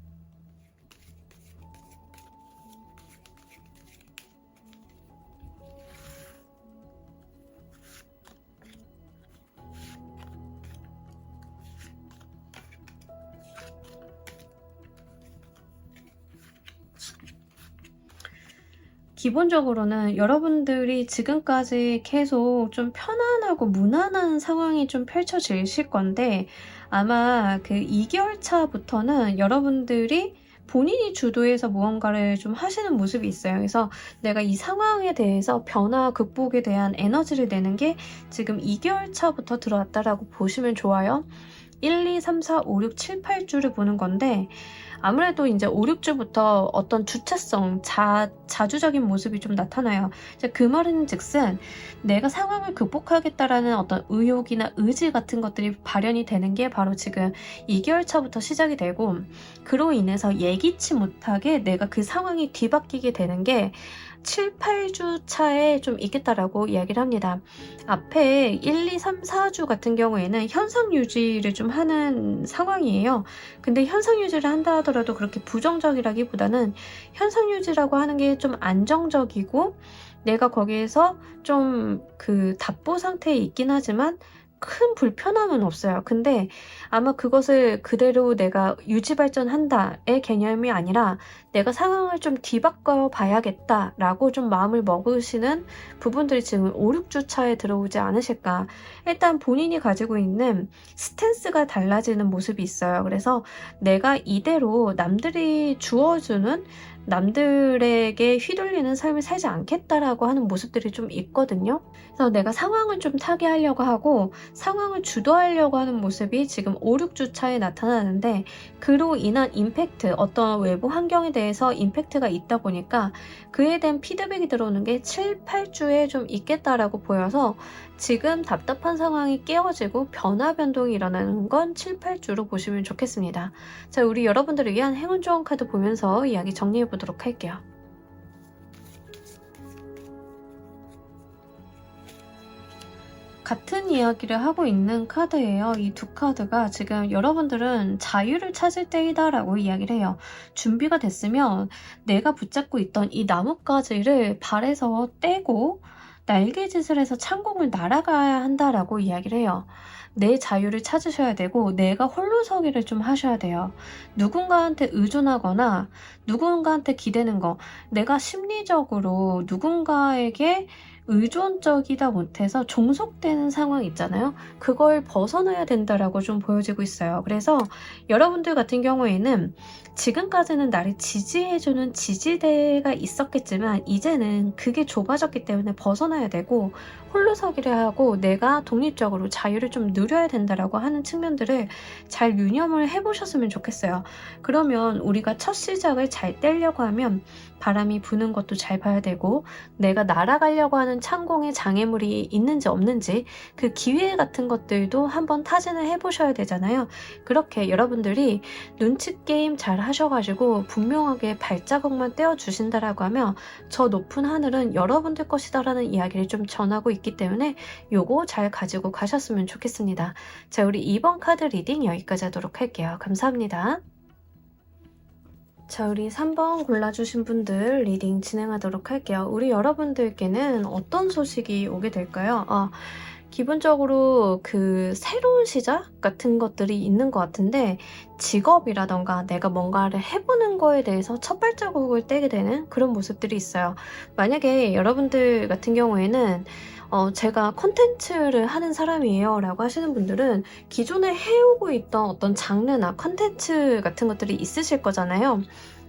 기본적으로는 여러분들이 지금까지 계속 좀 편안하고 무난한 상황이 좀 펼쳐지실 건데, 아마 그 2개월 차부터는 여러분들이 본인이 주도해서 무언가를 좀 하시는 모습이 있어요. 그래서 내가 이 상황에 대해서 변화 극복에 대한 에너지를 내는 게 지금 2개월 차부터 들어왔다라고 보시면 좋아요. 1, 2, 3, 4, 5, 6, 7, 8주를 보는 건데, 아무래도 이제 5, 6주부터 어떤 주체성, 자주적인 모습이 좀 나타나요. 이제 그 말은 즉슨 내가 상황을 극복하겠다라는 어떤 의욕이나 의지 같은 것들이 발현이 되는 게 바로 지금 2개월 차부터 시작이 되고, 그로 인해서 예기치 못하게 내가 그 상황이 뒤바뀌게 되는 게 7, 8주 차에 좀 있겠다라고 이야기를 합니다. 앞에 1, 2, 3, 4주 같은 경우에는 현상 유지를 좀 하는 상황이에요. 근데 현상 유지를 한다 하더라도 그렇게 부정적이라기보다는 현상 유지라고 하는 게 좀 안정적이고, 내가 거기에서 좀 그 답보 상태에 있긴 하지만 큰 불편함은 없어요. 근데 아마 그것을 그대로 내가 유지 발전한다의 개념이 아니라 내가 상황을 좀 뒤바꿔 봐야겠다라고 좀 마음을 먹으시는 부분들이 지금 5, 6주 차에 들어오지 않으실까. 일단 본인이 가지고 있는 스탠스가 달라지는 모습이 있어요. 그래서 내가 이대로 남들이 주어주는, 남들에게 휘둘리는 삶을 살지 않겠다라고 하는 모습들이 좀 있거든요. 그래서 내가 상황을 좀 타개하려고 하고 상황을 주도하려고 하는 모습이 지금 5, 6주 차에 나타나는데, 그로 인한 임팩트, 어떤 외부 환경에 대해서 임팩트가 있다 보니까 그에 대한 피드백이 들어오는 게 7, 8주에 좀 있겠다라고 보여서 지금 답답한 상황이 깨어지고 변화 변동이 일어나는 건 7, 8주로 보시면 좋겠습니다. 자, 우리 여러분들을 위한 행운 조언 카드 보면서 이야기 정리해 보도록 할게요. 같은 이야기를 하고 있는 카드예요. 이 두 카드가 지금 여러분들은 자유를 찾을 때이다 라고 이야기를 해요. 준비가 됐으면 내가 붙잡고 있던 이 나뭇가지를 발에서 떼고 날개짓을 해서 창공을 날아가야 한다라고 이야기를 해요. 내 자유를 찾으셔야 되고 내가 홀로서기를 좀 하셔야 돼요. 누군가한테 의존하거나 누군가한테 기대는 거, 내가 심리적으로 누군가에게 의존적이다 못해서 종속되는 상황 있잖아요. 그걸 벗어나야 된다라고 좀 보여지고 있어요. 그래서 여러분들 같은 경우에는 지금까지는 나를 지지해주는 지지대가 있었겠지만 이제는 그게 좁아졌기 때문에 벗어나야 되고 홀로서기를 하고 내가 독립적으로 자유를 좀 누려야 된다라고 하는 측면들을 잘 유념을 해보셨으면 좋겠어요. 그러면 우리가 첫 시작을 잘 떼려고 하면 바람이 부는 것도 잘 봐야 되고, 내가 날아가려고 하는 창공에 장애물이 있는지 없는지 그 기회 같은 것들도 한번 타진을 해보셔야 되잖아요. 그렇게 여러분들이 눈치 게임 잘 하셔가지고 분명하게 발자국만 떼어주신다라고 하면 저 높은 하늘은 여러분들 것이다라는 이야기를 좀 전하고 있기 때문에 요거 잘 가지고 가셨으면 좋겠습니다. 자, 우리 이번 카드 리딩 여기까지 하도록 할게요. 감사합니다. 자, 우리 3번 골라주신 분들 리딩 진행하도록 할게요. 우리 여러분들께는 어떤 소식이 오게 될까요? 기본적으로 그 새로운 시작 같은 것들이 있는 것 같은데, 직업이라던가 내가 뭔가를 해보는 거에 대해서 첫 발자국을 떼게 되는 그런 모습들이 있어요. 만약에 여러분들 같은 경우에는 제가 컨텐츠를 하는 사람이에요 라고 하시는 분들은 기존에 해오고 있던 어떤 장르나 컨텐츠 같은 것들이 있으실 거잖아요.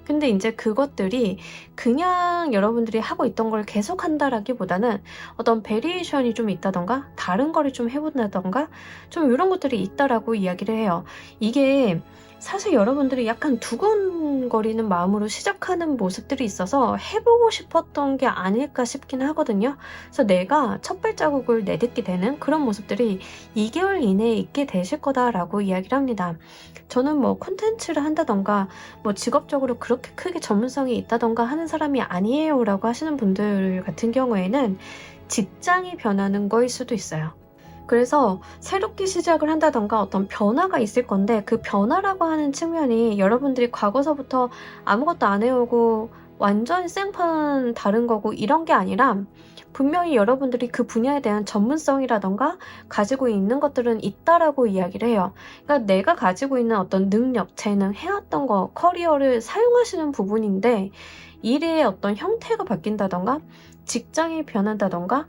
근데 이제 그것들이 그냥 여러분들이 하고 있던 걸 계속 한다라기보다는 어떤 베리에이션이 좀 있다던가 다른 거를 좀 해본다던가 좀 이런 것들이 있다라고 이야기를 해요. 이게 사실 여러분들이 약간 두근거리는 마음으로 시작하는 모습들이 있어서 해보고 싶었던 게 아닐까 싶긴 하거든요. 그래서 내가 첫 발자국을 내딛게 되는 그런 모습들이 2개월 이내에 있게 되실 거다라고 이야기를 합니다. 저는 뭐 콘텐츠를 한다던가 뭐 직업적으로 그렇게 크게 전문성이 있다던가 하는 사람이 아니에요 라고 하시는 분들 같은 경우에는 직장이 변하는 거일 수도 있어요. 그래서 새롭게 시작을 한다던가 어떤 변화가 있을 건데, 그 변화라고 하는 측면이 여러분들이 과거서부터 아무것도 안 해오고 완전 생판 다른 거고 이런 게 아니라 분명히 여러분들이 그 분야에 대한 전문성이라던가 가지고 있는 것들은 있다라고 이야기를 해요. 그러니까 내가 가지고 있는 어떤 능력, 재능, 해왔던 거, 커리어를 사용하시는 부분인데, 일의 어떤 형태가 바뀐다던가 직장이 변한다던가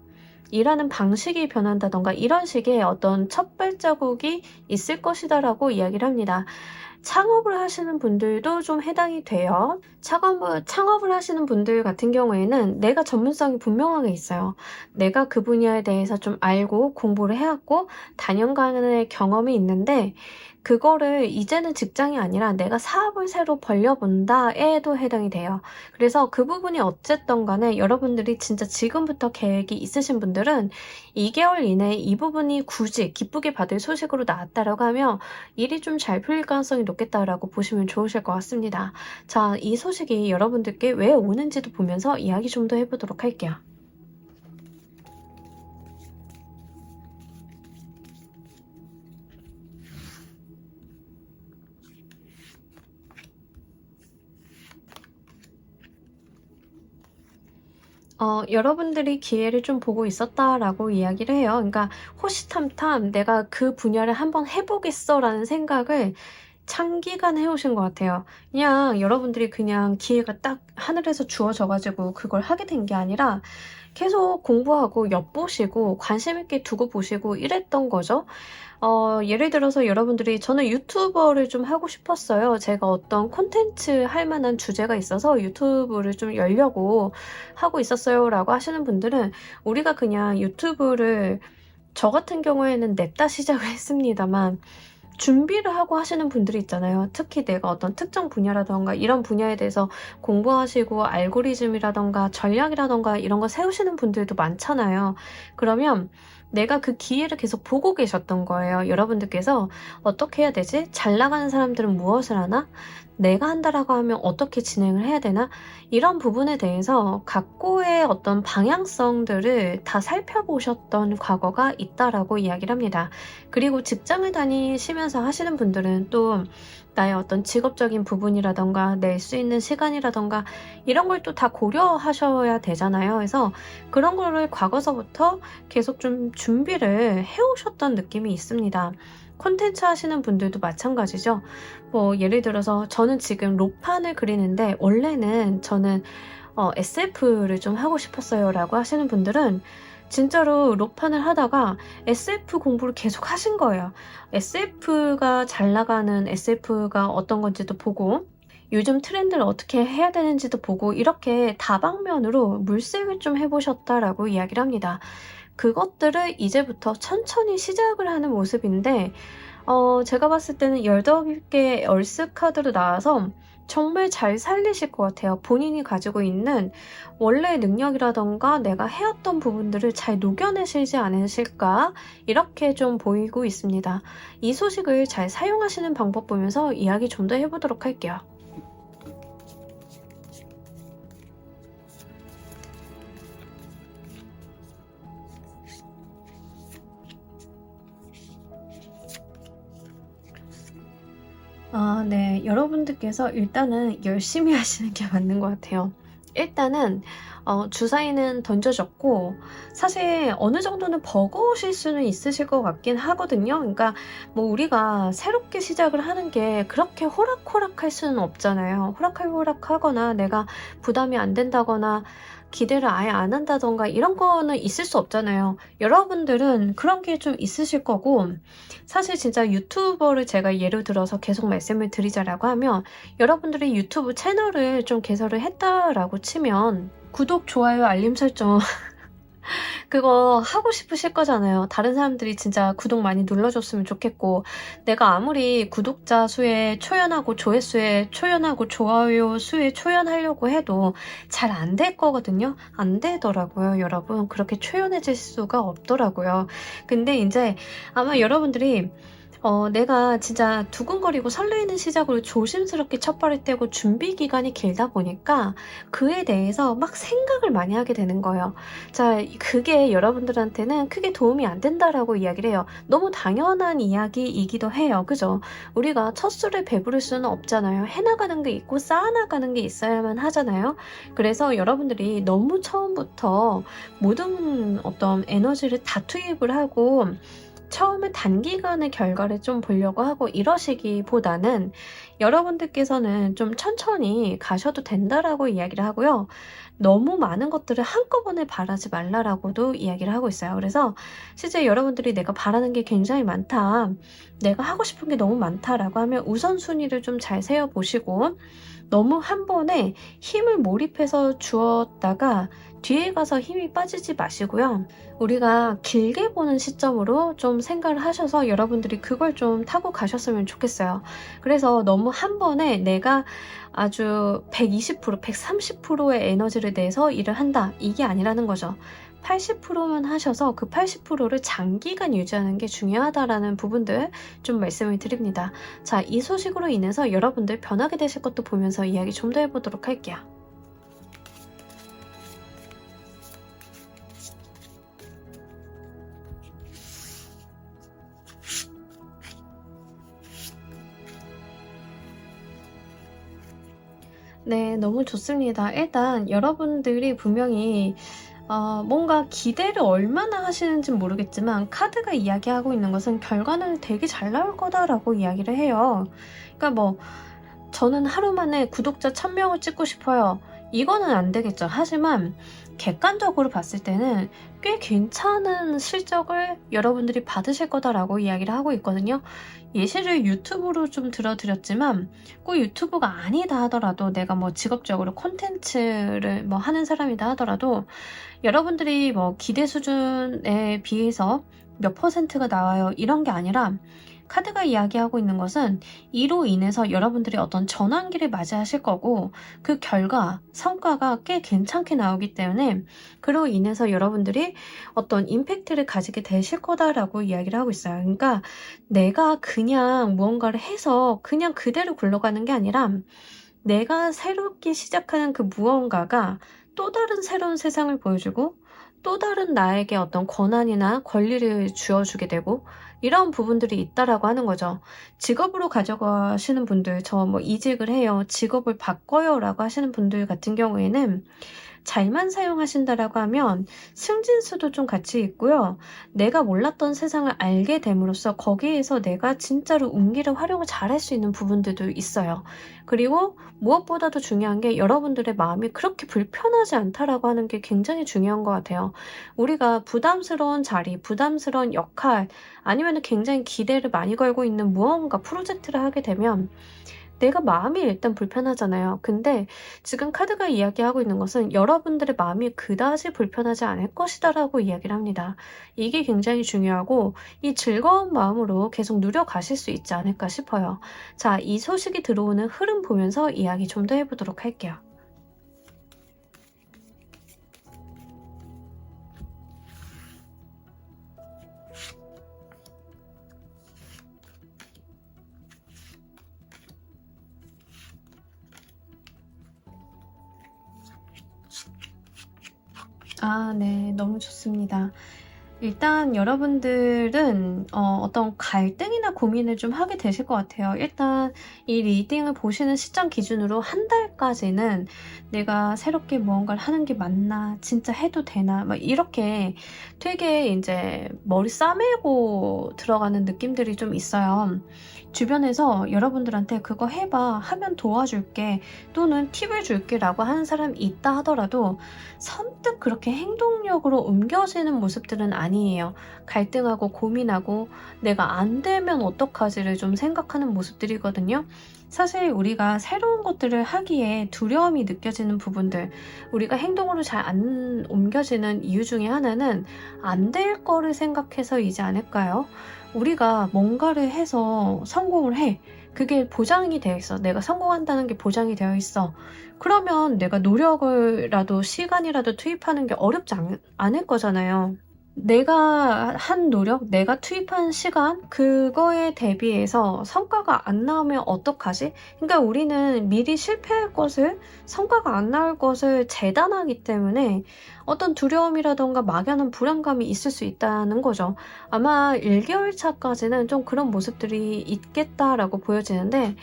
일하는 방식이 변한다던가 이런 식의 어떤 첫 발자국이 있을 것이다 라고 이야기를 합니다. 창업을 하시는 분들도 좀 해당이 돼요. 창업을 하시는 분들 같은 경우에는 내가 전문성이 분명하게 있어요. 내가 그 분야에 대해서 좀 알고 공부를 해왔고 다년간의 경험이 있는데 그거를 이제는 직장이 아니라 내가 사업을 새로 벌려본다에도 해당이 돼요. 그래서 그 부분이 어쨌든 간에 여러분들이 진짜 지금부터 계획이 있으신 분들은 2개월 이내에 이 부분이 굳이 기쁘게 받을 소식으로 나왔다라고 하면 일이 좀 잘 풀릴 가능성이 높겠다라고 보시면 좋으실 것 같습니다. 자, 이 소식이 여러분들께 왜 오는지도 보면서 이야기 좀 더 해보도록 할게요. 여러분들이 기회를 좀 보고 있었다라고 이야기를 해요. 그러니까 호시탐탐 내가 그 분야를 한번 해보겠어라는 생각을 장기간 해오신 것 같아요. 그냥 여러분들이 그냥 기회가 딱 하늘에서 주어져가지고 그걸 하게 된 게 아니라 계속 공부하고 엿보시고 관심 있게 두고 보시고 이랬던 거죠. 예를 들어서 여러분들이 저는 유튜버를 좀 하고 싶었어요. 제가 어떤 콘텐츠 할 만한 주제가 있어서 유튜브를 좀 열려고 하고 있었어요 라고 하시는 분들은 우리가 그냥 유튜브를 저 같은 경우에는 냅다 시작을 했습니다만 준비를 하고 하시는 분들이 있잖아요. 특히 내가 어떤 특정 분야라던가 이런 분야에 대해서 공부하시고 알고리즘이라던가 전략이라던가 이런 거 세우시는 분들도 많잖아요. 그러면 내가 그 기회를 계속 보고 계셨던 거예요. 여러분들께서 어떻게 해야 되지? 잘 나가는 사람들은 무엇을 하나? 내가 한다라고 하면 어떻게 진행을 해야 되나? 이런 부분에 대해서 각고의 어떤 방향성들을 다 살펴보셨던 과거가 있다라고 이야기를 합니다. 그리고 직장을 다니시면서 하시는 분들은 또 나의 어떤 직업적인 부분이라던가 낼 수 있는 시간이라던가 이런 걸 또 다 고려하셔야 되잖아요. 그래서 그런 거를 과거서부터 계속 좀 준비를 해오셨던 느낌이 있습니다. 콘텐츠 하시는 분들도 마찬가지죠. 뭐 예를 들어서 저는 지금 로판을 그리는데 원래는 저는 SF를 좀 하고 싶었어요 라고 하시는 분들은 진짜로 로판을 하다가 SF 공부를 계속 하신 거예요. SF가 잘 나가는 SF가 어떤 건지도 보고 요즘 트렌드를 어떻게 해야 되는지도 보고 이렇게 다방면으로 물색을 좀 해보셨다라고 이야기를 합니다. 그것들을 이제부터 천천히 시작을 하는 모습인데 제가 봤을 때는 18개 얼스 카드로 나와서 정말 잘 살리실 것 같아요. 본인이 가지고 있는 원래의 능력이라던가 내가 해왔던 부분들을 잘 녹여내시지 않으실까 이렇게 좀 보이고 있습니다. 이 소식을 잘 사용하시는 방법 보면서 이야기 좀 더 해보도록 할게요. 네. 여러분들께서 일단은 열심히 하시는 게 맞는 것 같아요. 일단은 주사위는 던져졌고 사실 어느 정도는 버거우실 수는 있으실 것 같긴 하거든요. 그러니까 뭐 우리가 새롭게 시작을 하는 게 그렇게 호락호락할 수는 없잖아요. 호락호락하거나 내가 부담이 안 된다거나 기대를 아예 안 한다던가 이런 거는 있을 수 없잖아요. 여러분들은 그런 게 좀 있으실 거고 사실 진짜 유튜버를 제가 예를 들어서 계속 말씀을 드리자라고 하면 여러분들이 유튜브 채널을 좀 개설을 했다라고 치면 구독, 좋아요, 알림 설정 그거 하고 싶으실 거잖아요. 다른 사람들이 진짜 구독 많이 눌러줬으면 좋겠고 내가 아무리 구독자 수에 초연하고 조회수에 초연하고 좋아요 수에 초연하려고 해도 잘 안 될 거거든요. 안 되더라고요, 여러분. 그렇게 초연해질 수가 없더라고요. 근데 이제 아마 여러분들이 내가 진짜 두근거리고 설레이는 시작으로 조심스럽게 첫발을 떼고 준비 기간이 길다 보니까 그에 대해서 막 생각을 많이 하게 되는 거예요. 자, 그게 여러분들한테는 크게 도움이 안 된다라고 이야기를 해요. 너무 당연한 이야기이기도 해요. 그죠? 우리가 첫 술에 배부를 수는 없잖아요. 해나가는 게 있고 쌓아나가는 게 있어야만 하잖아요. 그래서 여러분들이 너무 처음부터 모든 어떤 에너지를 다 투입을 하고 처음에 단기간의 결과를 좀 보려고 하고 이러시기보다는 여러분들께서는 좀 천천히 가셔도 된다라고 이야기를 하고요. 너무 많은 것들을 한꺼번에 바라지 말라라고도 이야기를 하고 있어요. 그래서 실제 여러분들이 내가 바라는 게 굉장히 많다, 내가 하고 싶은 게 너무 많다라고 하면 우선순위를 좀 잘 세워보시고, 너무 한 번에 힘을 몰입해서 주었다가 뒤에 가서 힘이 빠지지 마시고요. 우리가 길게 보는 시점으로 좀 생각을 하셔서 여러분들이 그걸 좀 타고 가셨으면 좋겠어요. 그래서 너무 한 번에 내가 아주 120%, 130%의 에너지를 내서 일을 한다, 이게 아니라는 거죠. 80%만 하셔서 그 80%를 장기간 유지하는 게 중요하다라는 부분들 좀 말씀을 드립니다. 자, 이 소식으로 인해서 여러분들 변하게 되실 것도 보면서 이야기 좀 더 해보도록 할게요. 네, 너무 좋습니다. 일단 여러분들이 분명히 뭔가 기대를 얼마나 하시는지는 모르겠지만 카드가 이야기하고 있는 것은 결과는 되게 잘 나올 거다라고 이야기를 해요. 그러니까 뭐 저는 하루 만에 구독자 1000명을 찍고 싶어요, 이거는 안 되겠죠. 하지만 객관적으로 봤을 때는 꽤 괜찮은 실적을 여러분들이 받으실 거다라고 이야기를 하고 있거든요. 예시를 유튜브로 좀 들어드렸지만 꼭 유튜브가 아니다 하더라도, 내가 뭐 직업적으로 콘텐츠를 뭐 하는 사람이다 하더라도 여러분들이 뭐 기대 수준에 비해서 몇 퍼센트가 나와요, 이런 게 아니라 카드가 이야기하고 있는 것은 이로 인해서 여러분들이 어떤 전환기를 맞이하실 거고, 그 결과, 성과가 꽤 괜찮게 나오기 때문에 그로 인해서 여러분들이 어떤 임팩트를 가지게 되실 거다라고 이야기를 하고 있어요. 그러니까 내가 그냥 무언가를 해서 그냥 그대로 굴러가는 게 아니라, 내가 새롭게 시작하는 그 무언가가 또 다른 새로운 세상을 보여주고, 또 다른 나에게 어떤 권한이나 권리를 주어주게 되고, 이런 부분들이 있다라고 하는 거죠. 직업으로 가져가시는 분들, 저 뭐 이직을 해요, 직업을 바꿔요 라고 하시는 분들 같은 경우에는 잘만 사용하신다라고 하면 승진수도 좀 같이 있고요. 내가 몰랐던 세상을 알게 됨으로써 거기에서 내가 진짜로 운기를 활용을 잘할 수 있는 부분들도 있어요. 그리고 무엇보다도 중요한 게 여러분들의 마음이 그렇게 불편하지 않다라고 하는 게 굉장히 중요한 것 같아요. 우리가 부담스러운 자리, 부담스러운 역할, 아니면 굉장히 기대를 많이 걸고 있는 무언가 프로젝트를 하게 되면 내가 마음이 일단 불편하잖아요. 근데 지금 카드가 이야기하고 있는 것은 여러분들의 마음이 그다지 불편하지 않을 것이다 라고 이야기를 합니다. 이게 굉장히 중요하고 이 즐거운 마음으로 계속 누려가실 수 있지 않을까 싶어요. 자, 이 소식이 들어오는 흐름 보면서 이야기 좀 더 해보도록 할게요. 아, 네. 너무 좋습니다. 일단 여러분들은 어떤 갈등이나 고민을 좀 하게 되실 것 같아요. 일단 이 리딩을 보시는 시점 기준으로 한 달까지는 내가 새롭게 무언가를 하는 게 맞나? 진짜 해도 되나? 막 이렇게 되게 이제 머리 싸매고 들어가는 느낌들이 좀 있어요. 주변에서 여러분들한테 그거 해봐, 하면 도와줄게, 또는 팁을 줄게 라고 하는 사람이 있다 하더라도 선뜻 그렇게 행동력으로 옮겨지는 모습들은 아니에요. 갈등하고 고민하고 내가 안 되면 어떡하지를 좀 생각하는 모습들이거든요. 사실 우리가 새로운 것들을 하기에 두려움이 느껴지는 부분들, 우리가 행동으로 잘 안 옮겨지는 이유 중에 하나는 안 될 거를 생각해서이지 않을까요? 우리가 뭔가를 해서 성공을 해. 그게 보장이 되어 있어. 내가 성공한다는 게 보장이 되어 있어. 그러면 내가 노력을라도 시간이라도 투입하는 게 어렵지 않을 거잖아요. 내가 한 노력, 내가 투입한 시간, 그거에 대비해서 성과가 안 나오면 어떡하지? 그러니까 우리는 미리 실패할 것을, 성과가 안 나올 것을 재단하기 때문에 어떤 두려움이라던가 막연한 불안감이 있을 수 있다는 거죠. 아마 1개월 차까지는 좀 그런 모습들이 있겠다라고 보여지는데,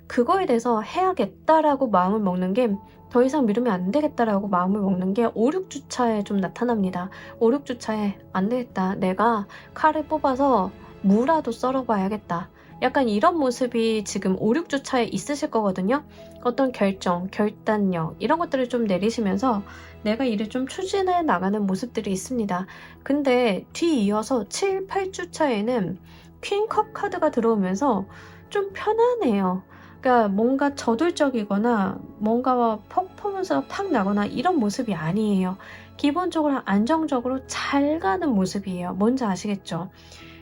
그거에 대해서 해야겠다라고 마음을 먹는 게 더 이상 미루면 안 되겠다라고 마음을 먹는 게 5, 6주차에 좀 나타납니다. 5, 6주차에 안 되겠다. 내가 칼을 뽑아서 무라도 썰어봐야겠다. 약간 이런 모습이 지금 5, 6주차에 있으실 거거든요. 어떤 결정, 결단력 이런 것들을 좀 내리시면서 내가 일을 좀 추진해 나가는 모습들이 있습니다. 근데 뒤이어서 7, 8주차에는 퀸컵 카드가 들어오면서 좀 편안해요. 그러니까 뭔가 저돌적이거나 뭔가 퍼포먼스가 팍 나거나 이런 모습이 아니에요. 기본적으로 안정적으로 잘 가는 모습이에요. 뭔지 아시겠죠?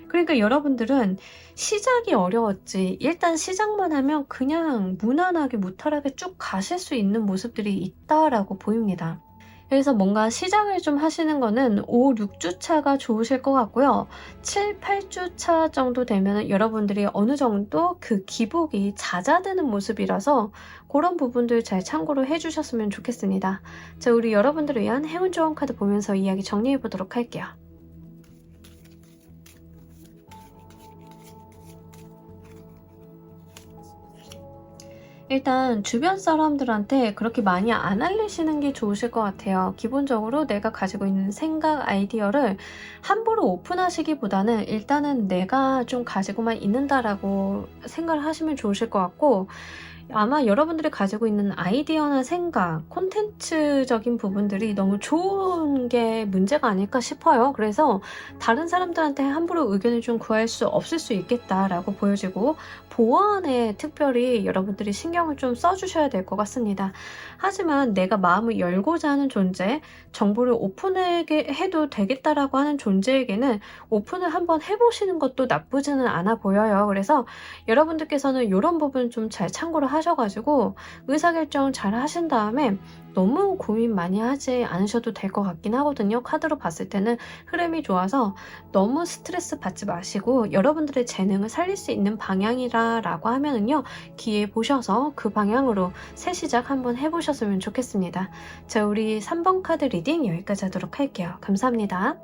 그러니까 여러분들은 시작이 어려웠지 일단 시작만 하면 그냥 무난하게 무탈하게 쭉 가실 수 있는 모습들이 있다라고 보입니다. 그래서 뭔가 시작을 좀 하시는 거는 5, 6주차가 좋으실 것 같고요. 7, 8주차 정도 되면 여러분들이 어느 정도 그 기복이 잦아드는 모습이라서 그런 부분들 잘 참고를 해주셨으면 좋겠습니다. 자, 우리 여러분들을 위한 행운 조언 카드 보면서 이야기 정리해 보도록 할게요. 일단 주변 사람들한테 그렇게 많이 안 알리시는 게 좋으실 것 같아요. 기본적으로 내가 가지고 있는 생각, 아이디어를 함부로 오픈하시기보다는 일단은 내가 좀 가지고만 있는다라고 생각을 하시면 좋으실 것 같고, 아마 여러분들이 가지고 있는 아이디어나 생각, 콘텐츠적인 부분들이 너무 좋은 게 문제가 아닐까 싶어요. 그래서 다른 사람들한테 함부로 의견을 좀 구할 수 없을 수 있겠다라고 보여지고, 보안에 특별히 여러분들이 신경을 좀 써주셔야 될 것 같습니다. 하지만 내가 마음을 열고자 하는 존재, 정보를 오픈하게 해도 되겠다라고 하는 존재에게는 오픈을 한번 해보시는 것도 나쁘지는 않아 보여요. 그래서 여러분들께서는 이런 부분 좀 잘 참고를 하셔가지고 의사결정 잘 하신 다음에 너무 고민 많이 하지 않으셔도 될 것 같긴 하거든요. 카드로 봤을 때는 흐름이 좋아서 너무 스트레스 받지 마시고 여러분들의 재능을 살릴 수 있는 방향이라고 하면은요, 기회 보셔서 그 방향으로 새 시작 한번 해보셨으면 좋겠습니다. 자, 우리 3번 카드 리딩 여기까지 하도록 할게요. 감사합니다.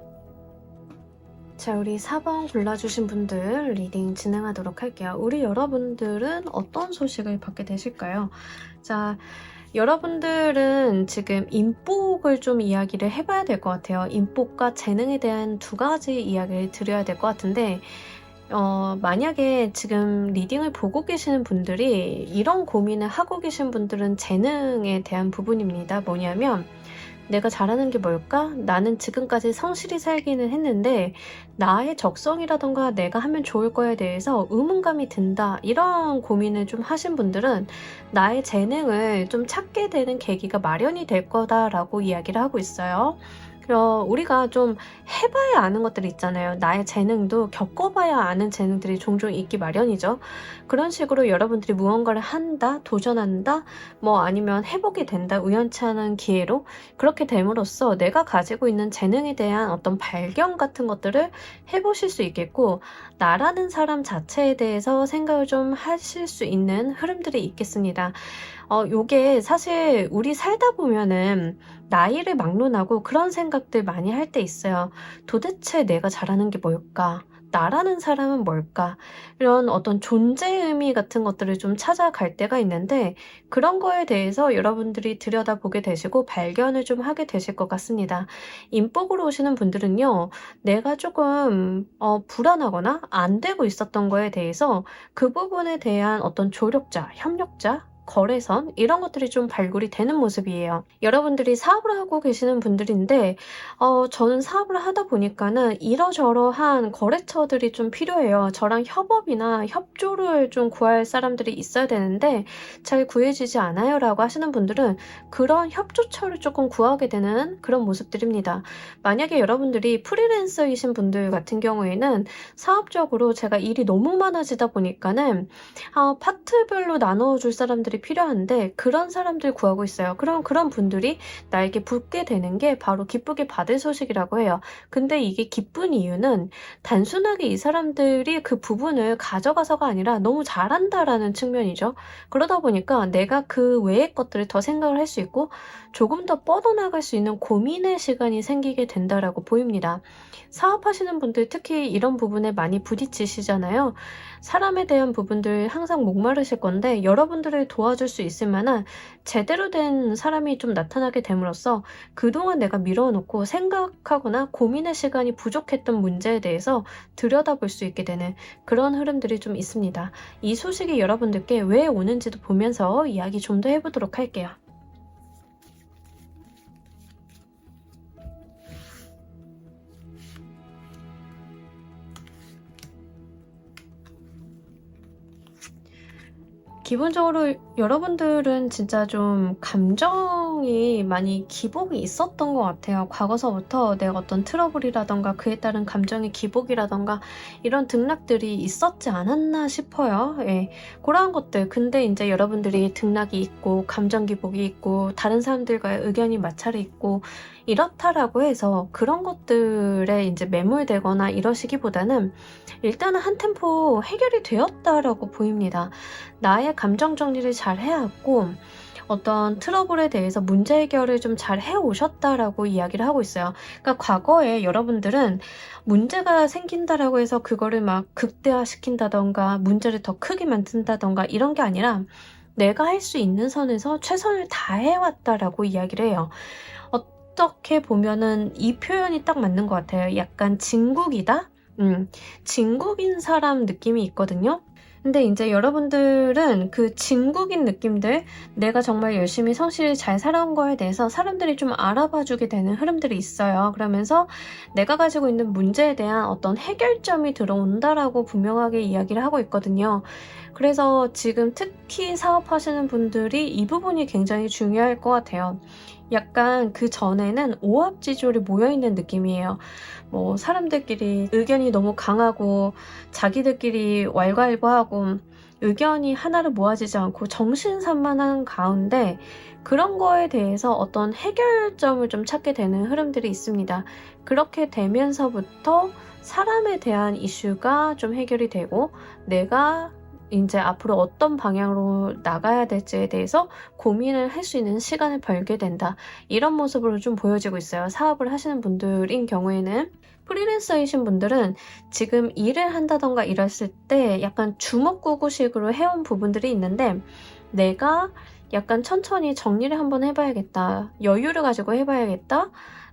자, 우리 4번 골라주신 분들 리딩 진행하도록 할게요. 우리 여러분들은 어떤 소식을 받게 되실까요? 자, 여러분들은 지금 인복을 좀 이야기를 해봐야 될 것 같아요. 인복과 재능에 대한 두 가지 이야기를 드려야 될 것 같은데, 만약에 지금 리딩을 보고 계시는 분들이 이런 고민을 하고 계신 분들은 재능에 대한 부분입니다. 뭐냐면 내가 잘하는 게 뭘까? 나는 지금까지 성실히 살기는 했는데 나의 적성이라던가 내가 하면 좋을 거에 대해서 의문감이 든다. 이런 고민을 좀 하신 분들은 나의 재능을 좀 찾게 되는 계기가 마련이 될 거다라고 이야기를 하고 있어요. 우리가 좀 해봐야 아는 것들이 있잖아요. 나의 재능도 겪어봐야 아는 재능들이 종종 있기 마련이죠. 그런 식으로 여러분들이 무언가를 한다, 도전한다, 뭐 아니면 해보게 된다, 우연치 않은 기회로 그렇게 됨으로써 내가 가지고 있는 재능에 대한 어떤 발견 같은 것들을 해보실 수 있겠고, 나라는 사람 자체에 대해서 생각을 좀 하실 수 있는 흐름들이 있겠습니다. 요게 사실 우리 살다 보면은 나이를 막론하고 그런 생각들 많이 할 때 있어요. 도대체 내가 잘하는 게 뭘까? 나라는 사람은 뭘까? 이런 어떤 존재 의미 같은 것들을 좀 찾아갈 때가 있는데, 그런 거에 대해서 여러분들이 들여다보게 되시고 발견을 좀 하게 되실 것 같습니다. 인복으로 오시는 분들은요, 내가 조금 불안하거나 안 되고 있었던 거에 대해서 그 부분에 대한 어떤 조력자, 협력자, 거래선 이런 것들이 좀 발굴이 되는 모습이에요. 여러분들이 사업을 하고 계시는 분들인데 저는 사업을 하다 보니까는 이러저러한 거래처들이 좀 필요해요. 저랑 협업이나 협조를 좀 구할 사람들이 있어야 되는데 잘 구해지지 않아요 라고 하시는 분들은 그런 협조처를 조금 구하게 되는 그런 모습들입니다. 만약에 여러분들이 프리랜서이신 분들 같은 경우에는 사업적으로 제가 일이 너무 많아지다 보니까는 파트별로 나눠줄 사람들이 필요한데 그런 사람들 구하고 있어요. 그럼 그런 분들이 나에게 붙게 되는 게 바로 기쁘게 받을 소식이라고 해요. 근데 이게 기쁜 이유는 단순하게 이 사람들이 그 부분을 가져가서가 아니라 너무 잘한다라는 측면이죠. 그러다 보니까 내가 그 외의 것들을 더 생각을 할 수 있고 조금 더 뻗어나갈 수 있는 고민의 시간이 생기게 된다라고 보입니다. 사업하시는 분들 특히 이런 부분에 많이 부딪히시잖아요. 사람에 대한 부분들 항상 목마르실 건데 여러분들을 도와줄 수 있을 만한 제대로 된 사람이 좀 나타나게 됨으로써 그동안 내가 미뤄놓고 생각하거나 고민의 시간이 부족했던 문제에 대해서 들여다볼 수 있게 되는 그런 흐름들이 좀 있습니다. 이 소식이 여러분들께 왜 오는지도 보면서 이야기 좀 더 해보도록 할게요. 기본적으로 여러분들은 진짜 좀 감정이 많이 기복이 있었던 것 같아요. 과거서부터 내가 어떤 트러블이라던가 그에 따른 감정의 기복이라던가 이런 등락들이 있었지 않았나 싶어요. 예, 그러한 것들. 근데 이제 여러분들이 등락이 있고 감정 기복이 있고 다른 사람들과의 의견이 마찰이 있고 이렇다라고 해서 그런 것들에 이제 매몰되거나 이러시기보다는 일단은 한 템포 해결이 되었다라고 보입니다. 나의 감정 정리를 잘 해왔고 어떤 트러블에 대해서 문제 해결을 좀 잘 해오셨다라고 이야기를 하고 있어요. 그러니까 과거에 여러분들은 문제가 생긴다라고 해서 그거를 막 극대화시킨다던가 문제를 더 크게 만든다던가 이런 게 아니라 내가 할 수 있는 선에서 최선을 다해왔다라고 이야기를 해요. 어떻게 보면은 이 표현이 딱 맞는 것 같아요. 약간 진국이다? 진국인 사람 느낌이 있거든요. 근데 이제 여러분들은 그 진국인 느낌들, 내가 정말 열심히 성실히 잘 살아온 거에 대해서 사람들이 좀 알아봐주게 되는 흐름들이 있어요. 그러면서 내가 가지고 있는 문제에 대한 어떤 해결점이 들어온다라고 분명하게 이야기를 하고 있거든요. 그래서 지금 특히 사업하시는 분들이 이 부분이 굉장히 중요할 것 같아요. 약간 그 전에는 오합지졸이 모여있는 느낌이에요. 뭐 사람들끼리 의견이 너무 강하고 자기들끼리 왈가왈부하고 의견이 하나로 모아지지 않고 정신산만한 가운데 그런 거에 대해서 어떤 해결점을 좀 찾게 되는 흐름들이 있습니다. 그렇게 되면서부터 사람에 대한 이슈가 좀 해결이 되고 내가 이제 앞으로 어떤 방향으로 나가야 될지에 대해서 고민을 할 수 있는 시간을 벌게 된다. 이런 모습으로 좀 보여지고 있어요. 사업을 하시는 분들인 경우에는. 프리랜서이신 분들은 지금 일을 한다던가 이랬을 때 약간 주먹구구식으로 해온 부분들이 있는데 내가 약간 천천히 정리를 한번 해봐야겠다. 여유를 가지고 해봐야겠다.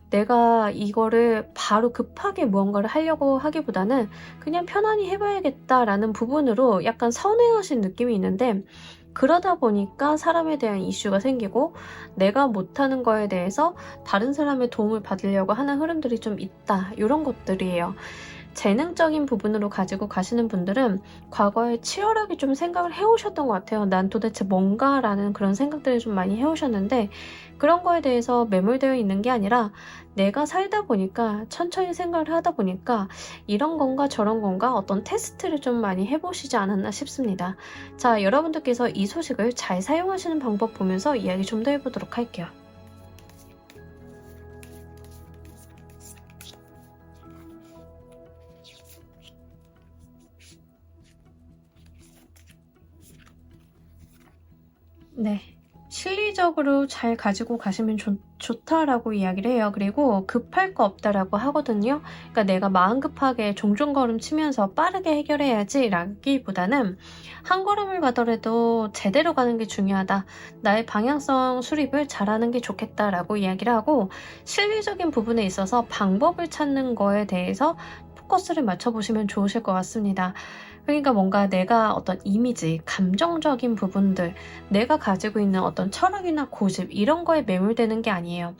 내가 이거를 바로 급하게 무언가를 하려고 하기보다는 그냥 편안히 해봐야겠다라는 부분으로 약간 선회하신 느낌이 있는데 그러다 보니까 사람에 대한 이슈가 생기고 내가 못하는 거에 대해서 다른 사람의 도움을 받으려고 하는 흐름들이 좀 있다. 이런 것들이에요. 재능적인 부분으로 가지고 가시는 분들은 과거에 치열하게 좀 생각을 해오셨던 것 같아요. 난 도대체 뭔가라는 그런 생각들을 좀 많이 해오셨는데 그런 거에 대해서 매몰되어 있는 게 아니라 내가 살다 보니까 천천히 생각을 하다 보니까 이런 건가 저런 건가 어떤 테스트를 좀 많이 해보시지 않았나 싶습니다. 자, 여러분들께서 이 소식을 잘 사용하시는 방법 보면서 이야기 좀 더 해보도록 할게요. 네. 실리적으로 잘 가지고 가시면 좋다라고 이야기를 해요. 그리고 급할 거 없다라고 하거든요. 그러니까 내가 마음 급하게 종종걸음 치면서 빠르게 해결해야지 라기보다는 한 걸음을 가더라도 제대로 가는 게 중요하다. 나의 방향성 수립을 잘하는 게 좋겠다라고 이야기를 하고 실리적인 부분에 있어서 방법을 찾는 거에 대해서 포커스를 맞춰보시면 좋으실 것 같습니다. 그러니까 뭔가 내가 어떤 이미지, 감정적인 부분들, 내가 가지고 있는 어떤 철학이나 고집 이런 거에 매몰되는 게 아니에요.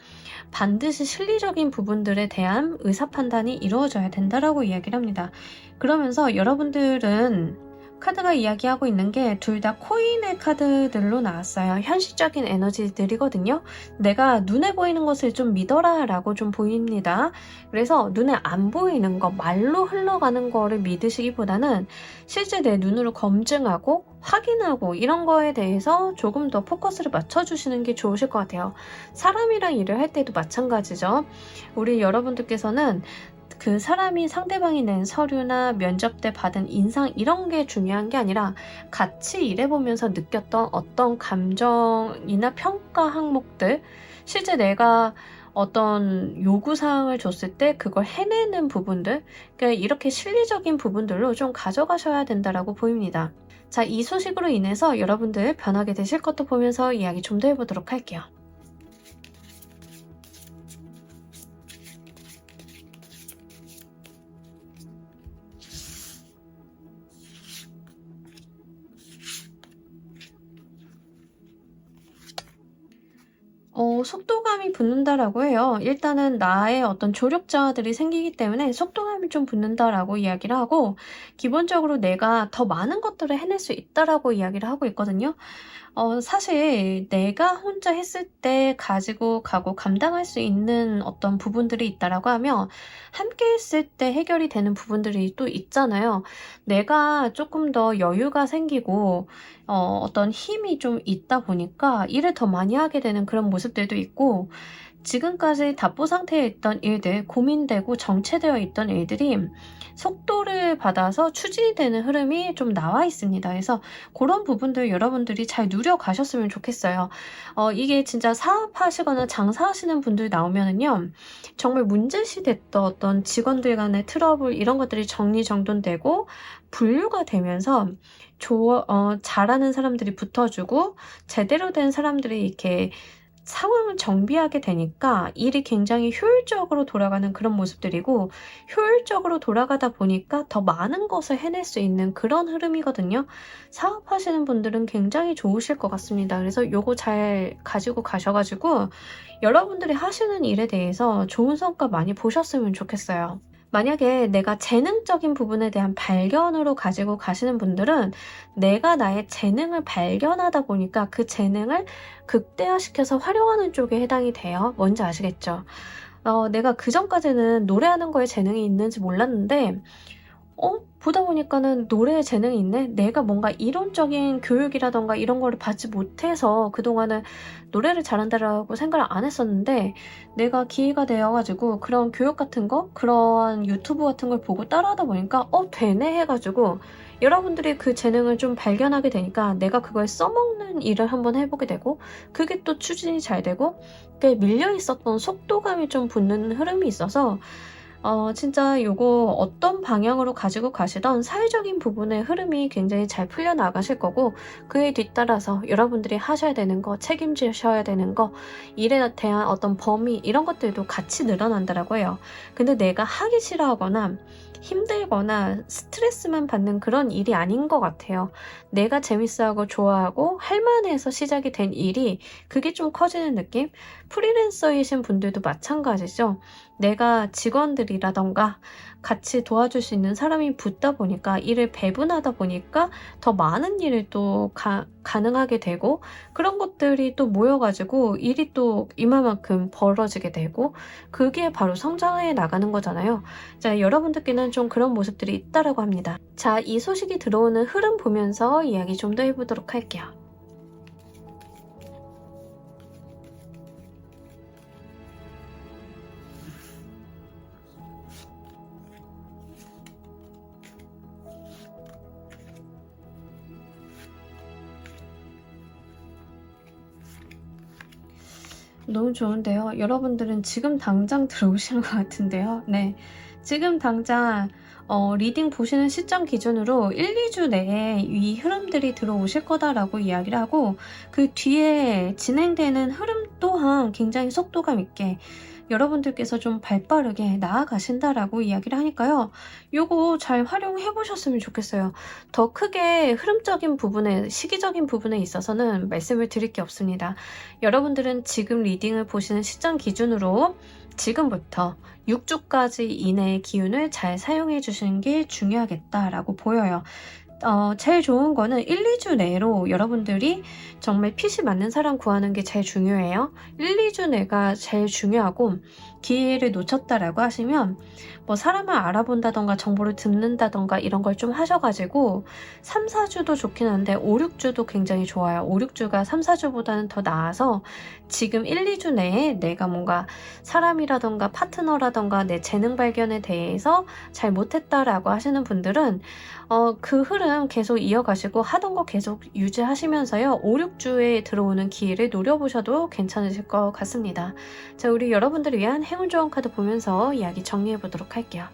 반드시 실리적인 부분들에 대한 의사 판단이 이루어져야 된다라고 이야기를 합니다. 그러면서 여러분들은 카드가 이야기하고 있는 게 둘 다 코인의 카드들로 나왔어요. 현실적인 에너지들이거든요. 내가 눈에 보이는 것을 좀 믿어라 라고 좀 보입니다. 그래서 눈에 안 보이는 거, 말로 흘러가는 거를 믿으시기보다는 실제 내 눈으로 검증하고 확인하고 이런 거에 대해서 조금 더 포커스를 맞춰주시는 게 좋으실 것 같아요. 사람이랑 일을 할 때도 마찬가지죠. 우리 여러분들께서는 그 사람이 상대방이 낸 서류나 면접 때 받은 인상 이런 게 중요한 게 아니라 같이 일해보면서 느꼈던 어떤 감정이나 평가 항목들 실제 내가 어떤 요구사항을 줬을 때 그걸 해내는 부분들, 그러니까 이렇게 실리적인 부분들로 좀 가져가셔야 된다라고 보입니다. 자, 이 소식으로 인해서 여러분들 변하게 되실 것도 보면서 이야기 좀 더 해보도록 할게요. 속도감이 붙는다라고 해요. 일단은 나의 어떤 조력자들이 생기기 때문에 속도감이 좀 붙는다라고 이야기를 하고, 기본적으로 내가 더 많은 것들을 해낼 수 있다라고 이야기를 하고 있거든요. 사실 내가 혼자 했을 때 가지고 가고 감당할 수 있는 어떤 부분들이 있다라고 하면 함께 했을 때 해결이 되는 부분들이 또 있잖아요. 내가 조금 더 여유가 생기고 어떤 힘이 좀 있다 보니까 일을 더 많이 하게 되는 그런 모습들도 있고, 지금까지 답보 상태에 있던 일들, 고민되고 정체되어 있던 일들이 속도를 받아서 추진되는 흐름이 좀 나와 있습니다. 그래서 그런 부분들 여러분들이 잘 누려가셨으면 좋겠어요. 이게 진짜 사업하시거나 장사하시는 분들 나오면은요, 정말 문제시 됐던 어떤 직원들 간의 트러블 이런 것들이 정리정돈되고 분류가 되면서 잘하는 사람들이 붙어주고 제대로 된 사람들이 이렇게 상황을 정비하게 되니까 일이 굉장히 효율적으로 돌아가는 그런 모습들이고, 효율적으로 돌아가다 보니까 더 많은 것을 해낼 수 있는 그런 흐름이거든요. 사업하시는 분들은 굉장히 좋으실 것 같습니다. 그래서 요거 잘 가지고 가셔가지고 여러분들이 하시는 일에 대해서 좋은 성과 많이 보셨으면 좋겠어요. 만약에 내가 재능적인 부분에 대한 발견으로 가지고 가시는 분들은 내가 나의 재능을 발견하다 보니까 그 재능을 극대화시켜서 활용하는 쪽에 해당이 돼요. 뭔지 아시겠죠? 내가 그전까지는 노래하는 거에 재능이 있는지 몰랐는데 보다 보니까는 노래에 재능이 있네? 내가 뭔가 이론적인 교육이라던가 이런 거를 받지 못해서 그동안은 노래를 잘한다라고 생각을 안 했었는데, 내가 기회가 되어가지고 그런 교육 같은 거, 그런 유튜브 같은 걸 보고 따라하다 보니까 되네 해가지고 여러분들이 그 재능을 좀 발견하게 되니까 내가 그걸 써먹는 일을 한번 해보게 되고, 그게 또 추진이 잘 되고, 밀려 있었던 속도감이 좀 붙는 흐름이 있어서 진짜 요거 어떤 방향으로 가지고 가시던 사회적인 부분의 흐름이 굉장히 잘 풀려나가실 거고, 그에 뒤따라서 여러분들이 하셔야 되는 거, 책임지셔야 되는 거, 일에 대한 어떤 범위 이런 것들도 같이 늘어난다라고 해요. 근데 내가 하기 싫어하거나 힘들거나 스트레스만 받는 그런 일이 아닌 것 같아요. 내가 재밌어하고 좋아하고 할만해서 시작이 된 일이 그게 좀 커지는 느낌? 프리랜서이신 분들도 마찬가지죠. 내가 직원들이라던가 같이 도와줄 수 있는 사람이 붙다 보니까, 일을 배분하다 보니까 더 많은 일을 또 가능하게 되고, 그런 것들이 또 모여가지고 일이 또 이만큼 벌어지게 되고, 그게 바로 성장해 나가는 거잖아요. 자, 여러분들께는 좀 그런 모습들이 있다라고 합니다. 자, 이 소식이 들어오는 흐름 보면서 이야기 좀 더 해보도록 할게요. 너무 좋은데요. 여러분들은 지금 당장 들어오시는 것 같은데요. 네. 지금 당장 리딩 보시는 시점 기준으로 1, 2주 내에 이 흐름들이 들어오실 거다라고 이야기를 하고, 그 뒤에 진행되는 흐름 또한 굉장히 속도감 있게 여러분들께서 좀 발빠르게 나아가신다라고 이야기를 하니까요. 요거 잘 활용해 보셨으면 좋겠어요. 더 크게 흐름적인 부분에, 시기적인 부분에 있어서는 말씀을 드릴 게 없습니다. 여러분들은 지금 리딩을 보시는 시점 기준으로 지금부터 6주까지 이내의 기운을 잘 사용해 주시는 게 중요하겠다라고 보여요. 제일 좋은 거는 1, 2주 내로 여러분들이 정말 핏이 맞는 사람 구하는 게 제일 중요해요. 1, 2주 내가 제일 중요하고, 기회를 놓쳤다라고 하시면 뭐 사람을 알아본다던가 정보를 듣는다던가 이런 걸 좀 하셔가지고 3, 4주도 좋긴 한데 5, 6주도 굉장히 좋아요. 5, 6주가 3, 4주보다는 더 나아서 지금 1, 2주 내에 내가 뭔가 사람이라던가 파트너라던가 내 재능 발견에 대해서 잘 못했다라고 하시는 분들은 그 흐름 계속 이어가시고 하던 거 계속 유지하시면서요. 5, 6주에 들어오는 기회를 노려보셔도 괜찮으실 것 같습니다. 자, 우리 여러분들을 위한 행운 조언 카드 보면서 이야기 정리해 보도록 할게요.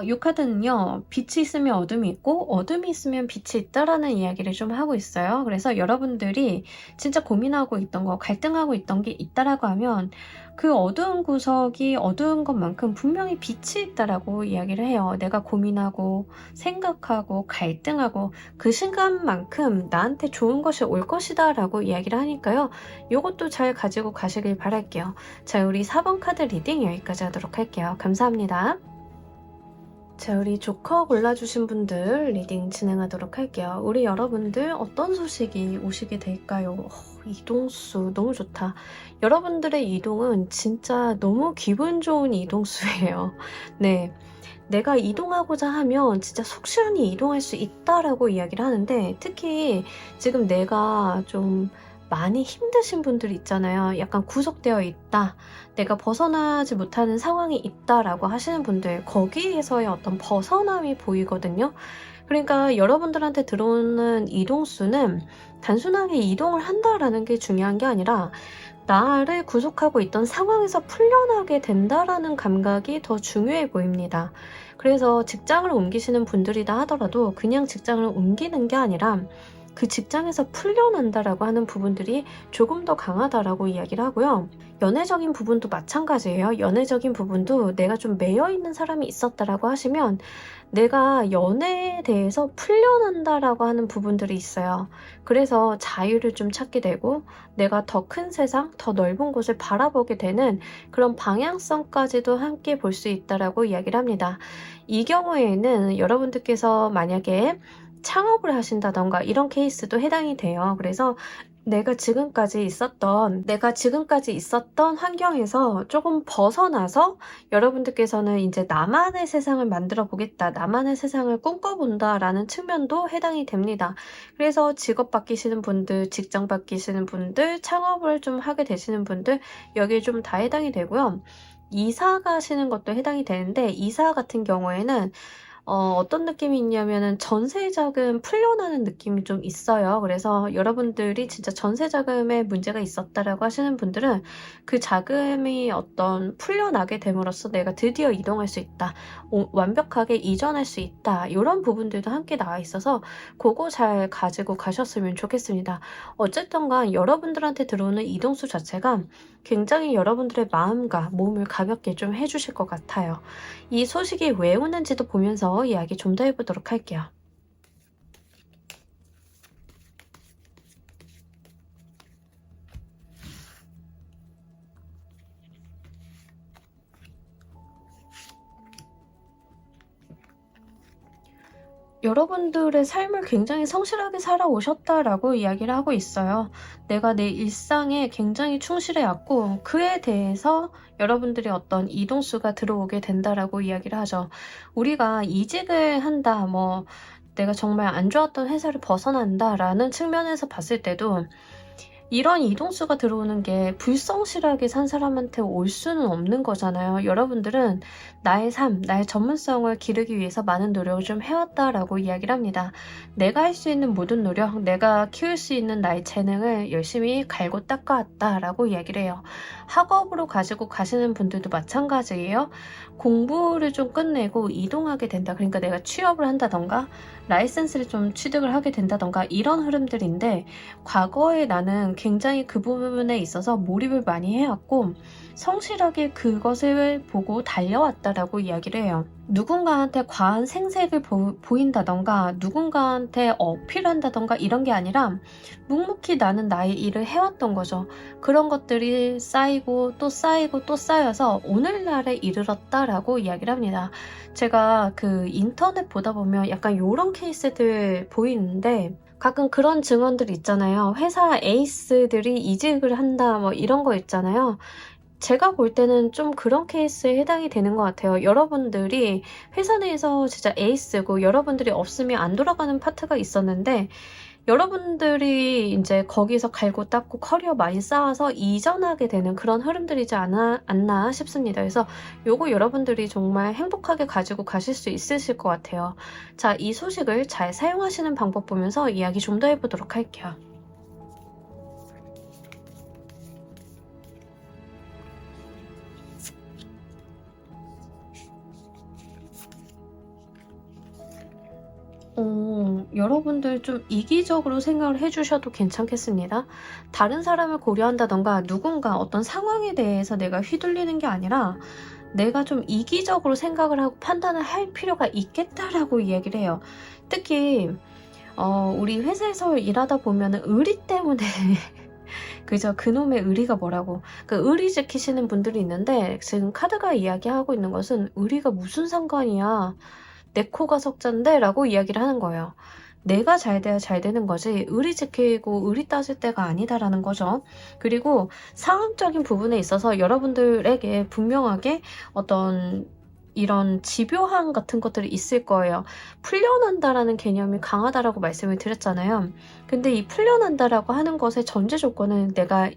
이 카드는요, 빛이 있으면 어둠이 있고 어둠이 있으면 빛이 있다라는 이야기를 좀 하고 있어요. 그래서 여러분들이 진짜 고민하고 있던 거, 갈등하고 있던 게 있다라고 하면 그 어두운 구석이 어두운 것만큼 분명히 빛이 있다라고 이야기를 해요. 내가 고민하고 생각하고 갈등하고 그 시간만큼 나한테 좋은 것이 올 것이다 라고 이야기를 하니까요. 이것도 잘 가지고 가시길 바랄게요. 자, 우리 4번 카드 리딩 여기까지 하도록 할게요. 감사합니다. 자, 우리 조커 골라주신 분들 리딩 진행하도록 할게요. 우리 여러분들 어떤 소식이 오시게 될까요? 이동수 너무 좋다. 여러분들의 이동은 진짜 너무 기분 좋은 이동수예요. 네. 내가 이동하고자 하면 진짜 속 시원히 이동할 수 있다라고 이야기를 하는데, 특히 지금 내가 좀 많이 힘드신 분들 있잖아요. 약간 구속되어 있다. 내가 벗어나지 못하는 상황이 있다라고 하시는 분들, 거기에서의 어떤 벗어남이 보이거든요. 그러니까 여러분들한테 들어오는 이동수는 단순하게 이동을 한다라는 게 중요한 게 아니라 나를 구속하고 있던 상황에서 풀려나게 된다라는 감각이 더 중요해 보입니다. 그래서 직장을 옮기시는 분들이다 하더라도 그냥 직장을 옮기는 게 아니라 그 직장에서 풀려난다라고 하는 부분들이 조금 더 강하다라고 이야기를 하고요. 연애적인 부분도 마찬가지예요. 연애적인 부분도 내가 좀 매여있는 사람이 있었다라고 하시면 내가 연애에 대해서 풀려난다라고 하는 부분들이 있어요. 그래서 자유를 좀 찾게 되고 내가 더 큰 세상, 더 넓은 곳을 바라보게 되는 그런 방향성까지도 함께 볼 수 있다라고 이야기를 합니다. 이 경우에는 여러분들께서 만약에 창업을 하신다던가 이런 케이스도 해당이 돼요. 그래서 내가 지금까지 있었던 환경에서 조금 벗어나서 여러분들께서는 이제 나만의 세상을 만들어 보겠다, 나만의 세상을 꿈꿔본다 라는 측면도 해당이 됩니다. 그래서 직업 바뀌시는 분들, 직장 바뀌시는 분들, 창업을 좀 하게 되시는 분들, 여기에 좀 다 해당이 되고요. 이사 가시는 것도 해당이 되는데, 이사 같은 경우에는 어떤 느낌이 있냐면은 전세자금 풀려나는 느낌이 좀 있어요. 그래서 여러분들이 진짜 전세자금에 문제가 있었다라고 하시는 분들은 그 자금이 어떤 풀려나게 됨으로써 내가 드디어 이동할 수 있다, 완벽하게 이전할 수 있다, 이런 부분들도 함께 나와 있어서 그거 잘 가지고 가셨으면 좋겠습니다. 어쨌든 간 여러분들한테 들어오는 이동수 자체가 굉장히 여러분들의 마음과 몸을 가볍게 좀 해주실 것 같아요. 이 소식이 왜 오는지도 보면서 이야기 좀 더 해보도록 할게요. 여러분들의 삶을 굉장히 성실하게 살아오셨다라고 이야기를 하고 있어요. 내가 내 일상에 굉장히 충실해왔고 그에 대해서 여러분들이 어떤 이동수가 들어오게 된다라고 이야기를 하죠. 우리가 이직을 한다, 뭐 내가 정말 안 좋았던 회사를 벗어난다라는 측면에서 봤을 때도 이런 이동수가 들어오는 게 불성실하게 산 사람한테 올 수는 없는 거잖아요. 여러분들은 나의 삶, 나의 전문성을 기르기 위해서 많은 노력을 좀 해왔다라고 이야기를 합니다. 내가 할 수 있는 모든 노력, 내가 키울 수 있는 나의 재능을 열심히 갈고 닦아왔다라고 이야기를 해요. 학업으로 가지고 가시는 분들도 마찬가지예요. 공부를 좀 끝내고 이동하게 된다. 그러니까 내가 취업을 한다던가 라이센스를 좀 취득을 하게 된다던가 이런 흐름들인데, 과거에 나는 굉장히 그 부분에 있어서 몰입을 많이 해왔고 성실하게 그것을 보고 달려왔다라고 이야기를 해요. 누군가한테 과한 생색을 보인다던가 누군가한테 어필한다던가 이런 게 아니라 묵묵히 나는 나의 일을 해왔던 거죠. 그런 것들이 쌓이고 또 쌓이고 또 쌓여서 오늘날에 이르렀다라고 이야기를 합니다. 제가 그 인터넷 보다 보면 약간 이런 케이스들 보이는데, 가끔 그런 증언들 있잖아요. 회사 에이스들이 이직을 한다 뭐 이런 거 있잖아요. 제가 볼 때는 좀 그런 케이스에 해당이 되는 것 같아요. 여러분들이 회사 내에서 진짜 에이스고 여러분들이 없으면 안 돌아가는 파트가 있었는데 여러분들이 인제 거기서 갈고 닦고 커리어 많이 쌓아서 이전하게 되는 그런 흐름들이지 않나 싶습니다. 그래서 요거 여러분들이 정말 행복하게 가지고 가실 수 있으실 것 같아요. 자, 이 소식을 잘 사용하시는 방법 보면서 이야기 좀 더 해 보도록 할게요. 여러분들 좀 이기적으로 생각을 해 주셔도 괜찮겠습니다. 다른 사람을 고려한다든가 누군가 어떤 상황에 대해서 내가 휘둘리는 게 아니라 내가 좀 이기적으로 생각을 하고 판단을 할 필요가 있겠다라고 이야기를 해요. 특히 우리 회사에서 일하다 보면은 의리 때문에 그죠. 그놈의 의리가 뭐라고. 그 의리 지키시는 분들이 있는데 지금 카드가 이야기하고 있는 것은 "의리가 무슨 상관이야. 내 코가 석잔데?" 라고 이야기를 하는 거예요. 내가 잘 돼야 잘 되는 거지 의리 지키고 의리 따질 때가 아니다라는 거죠. 그리고 상황적인 부분에 있어서 여러분들에게 분명하게 어떤 이런 집요함 같은 것들이 있을 거예요. 풀려난다라는 개념이 강하다라고 말씀을 드렸잖아요. 근데 이 풀려난다라고 하는 것의 전제 조건은 내가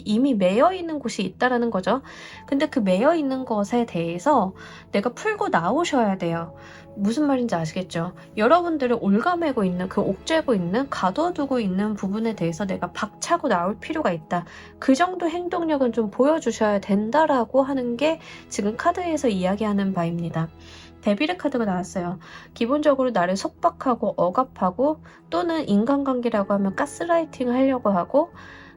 이미 매여 있는 곳이 있다라는 거죠. 근데 그 매여 있는 것에 대해서 내가 풀고 나오셔야 돼요. 무슨 말인지 아시겠죠? 여러분들을 옭아매고 있는 그 옥죄고 있는 가둬두고 있는 부분에 대해서 내가 박차고 나올 필요가 있다. 그 정도 행동력은 좀 보여주셔야 된다라고 하는 게 지금 카드에서 이야기하는 바입니다. 데빌의 카드가 나왔어요. 기본적으로 나를 속박하고 억압하고 또는 인간관계라고 하면 가스라이팅 하려고 하고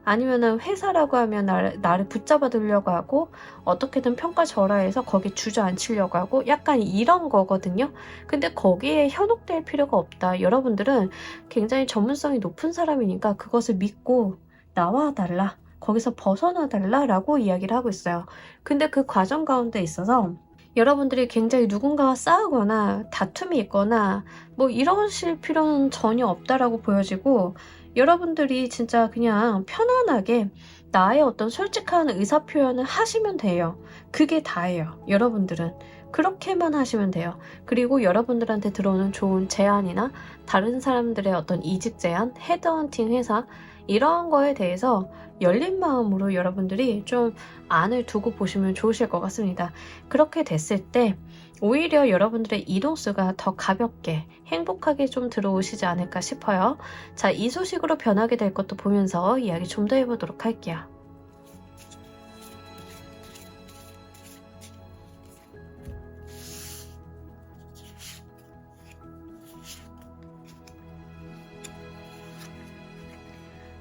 아니면은 회사라고 하면 나를 붙잡아 두려고 하고 어떻게든 평가절하해서 거기에 주저앉히려고 하고 약간 이런 거거든요. 근데 거기에 현혹될 필요가 없다. 여러분들은 굉장히 전문성이 높은 사람이니까 그것을 믿고 나와 달라. 거기서 벗어나 달라라고 이야기를 하고 있어요. 근데 그 과정 가운데 있어서 여러분들이 굉장히 누군가와 싸우거나 다툼이 있거나 뭐 이러실 필요는 전혀 없다라고 보여지고 여러분들이 진짜 그냥 편안하게 나의 어떤 솔직한 의사 표현을 하시면 돼요. 그게 다예요. 여러분들은. 그렇게만 하시면 돼요. 그리고 여러분들한테 들어오는 좋은 제안이나 다른 사람들의 어떤 이직 제안, 헤드헌팅 회사 이런 거에 대해서 열린 마음으로 여러분들이 좀 안을 두고 보시면 좋으실 것 같습니다. 그렇게 됐을 때 오히려 여러분들의 이동수가 더 가볍게 행복하게 좀 들어오시지 않을까 싶어요. 자, 이 소식으로 변하게 될 것도 보면서 이야기 좀 더 해보도록 할게요.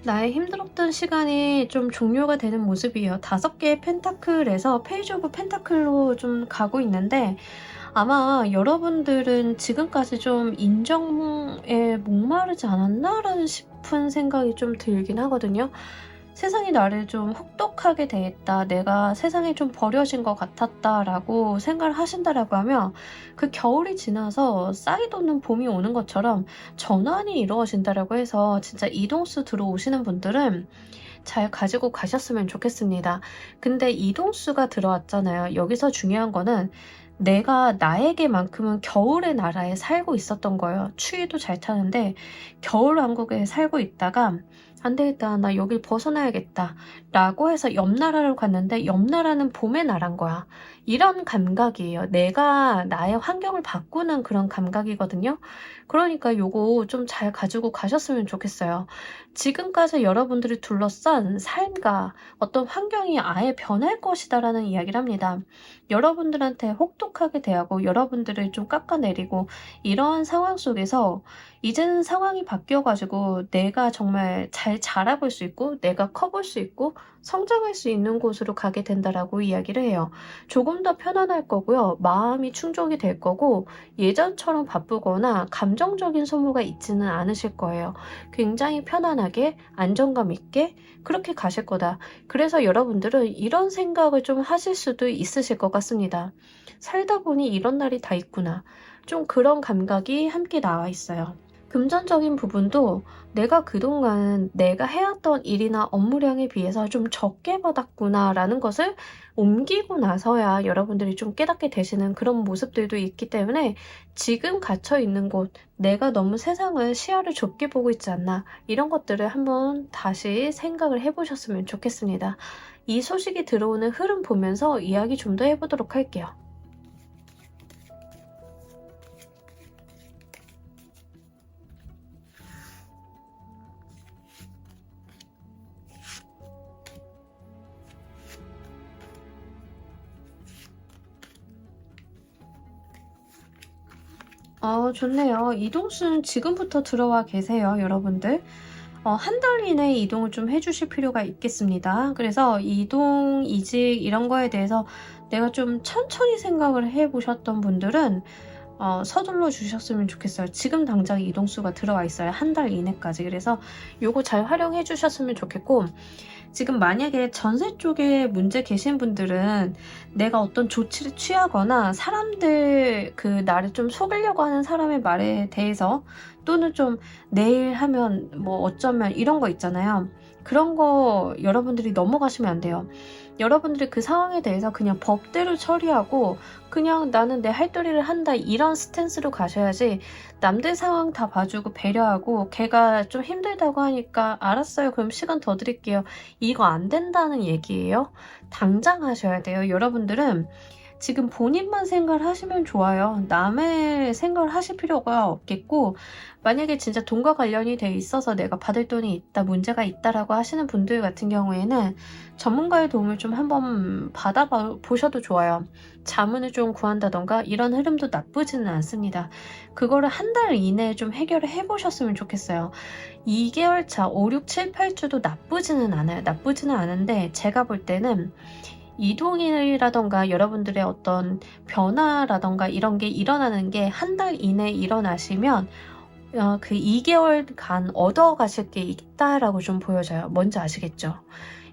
나의 힘들었던 시간이 좀 종료가 되는 모습이에요. 5개의 펜타클에서 페이지 오브 펜타클로 좀 가고 있는데 아마 여러분들은 지금까지 좀 인정에 목마르지 않았나라는 싶은 생각이 좀 들긴 하거든요. 세상이 나를 좀 혹독하게 대했다. 내가 세상에 좀 버려진 것 같았다라고 생각을 하신다라고 하면 그 겨울이 지나서 싹이 돋는 봄이 오는 것처럼 전환이 이루어진다라고 해서 진짜 이동수 들어오시는 분들은 잘 가지고 가셨으면 좋겠습니다. 근데 이동수가 들어왔잖아요. 여기서 중요한 거는 내가 나에게만큼은 겨울의 나라에 살고 있었던 거예요. 추위도 잘 타는데 겨울 왕국에 살고 있다가 안 되겠다. 나 여길 벗어나야겠다. 라고 해서 옆 나라로 갔는데 옆 나라는 봄의 나라인 거야. 이런 감각이에요. 내가 나의 환경을 바꾸는 그런 감각이거든요. 그러니까 요거 좀 잘 가지고 가셨으면 좋겠어요. 지금까지 여러분들이 둘러싼 삶과 어떤 환경이 아예 변할 것이다라는 이야기를 합니다. 여러분들한테 혹독하게 대하고 여러분들을 좀 깎아내리고 이러한 상황 속에서 이제는 상황이 바뀌어가지고 내가 정말 잘 자라볼 수 있고 내가 커볼 수 있고 성장할 수 있는 곳으로 가게 된다라고 이야기를 해요. 조금 더 편안할 거고요. 마음이 충족이 될 거고 예전처럼 바쁘거나 감정적인 소모가 있지는 않으실 거예요. 굉장히 편안하게 안정감 있게 그렇게 가실 거다. 그래서 여러분들은 이런 생각을 좀 하실 수도 있으실 것 같습니다. 살다 보니 이런 날이 다 있구나. 좀 그런 감각이 함께 나와 있어요. 금전적인 부분도 내가 그동안 내가 해왔던 일이나 업무량에 비해서 좀 적게 받았구나라는 것을 옮기고 나서야 여러분들이 좀 깨닫게 되시는 그런 모습들도 있기 때문에 지금 갇혀 있는 곳, 내가 너무 세상을 시야를 좁게 보고 있지 않나, 이런 것들을 한번 다시 생각을 해보셨으면 좋겠습니다. 이 소식이 들어오는 흐름 보면서 이야기 좀 더 해보도록 할게요. 좋네요. 이동수는 지금부터 들어와 계세요, 여러분들. 한 달 이내에 이동을 좀 해주실 필요가 있겠습니다. 그래서 이동, 이직 이런 거에 대해서 내가 좀 천천히 생각을 해보셨던 분들은 서둘러 주셨으면 좋겠어요. 지금 당장 이동수가 들어와 있어요. 한 달 이내까지. 그래서 요거 잘 활용해 주셨으면 좋겠고, 지금 만약에 전세 쪽에 문제 계신 분들은 내가 어떤 조치를 취하거나 사람들 나를 좀 속이려고 하는 사람의 말에 대해서, 또는 좀 내일 하면 뭐 어쩌면 이런 거 있잖아요. 그런 거 여러분들이 넘어가시면 안 돼요. 여러분들이 그 상황에 대해서 그냥 법대로 처리하고 그냥 나는 내 할 도리를 한다, 이런 스탠스로 가셔야지, 남들 상황 다 봐주고 배려하고 걔가 좀 힘들다고 하니까 알았어요, 그럼 시간 더 드릴게요, 이거 안 된다는 얘기예요. 당장 하셔야 돼요. 여러분들은 지금 본인만 생각을 하시면 좋아요. 남의 생각을 하실 필요가 없겠고, 만약에 진짜 돈과 관련이 돼 있어서 내가 받을 돈이 있다, 문제가 있다라고 하시는 분들 같은 경우에는 전문가의 도움을 좀 한번 받아보셔도 좋아요. 자문을 좀 구한다던가 이런 흐름도 나쁘지는 않습니다. 그거를 한 달 이내에 좀 해결을 해보셨으면 좋겠어요. 2개월 차, 5, 6, 7, 8주도 나쁘지는 않아요. 나쁘지는 않은데 제가 볼 때는 이동이라던가 여러분들의 어떤 변화라던가 이런 게 일어나는 게 한 달 이내에 일어나시면 그 2개월간 얻어가실 게 있다라고 좀 보여져요. 뭔지 아시겠죠?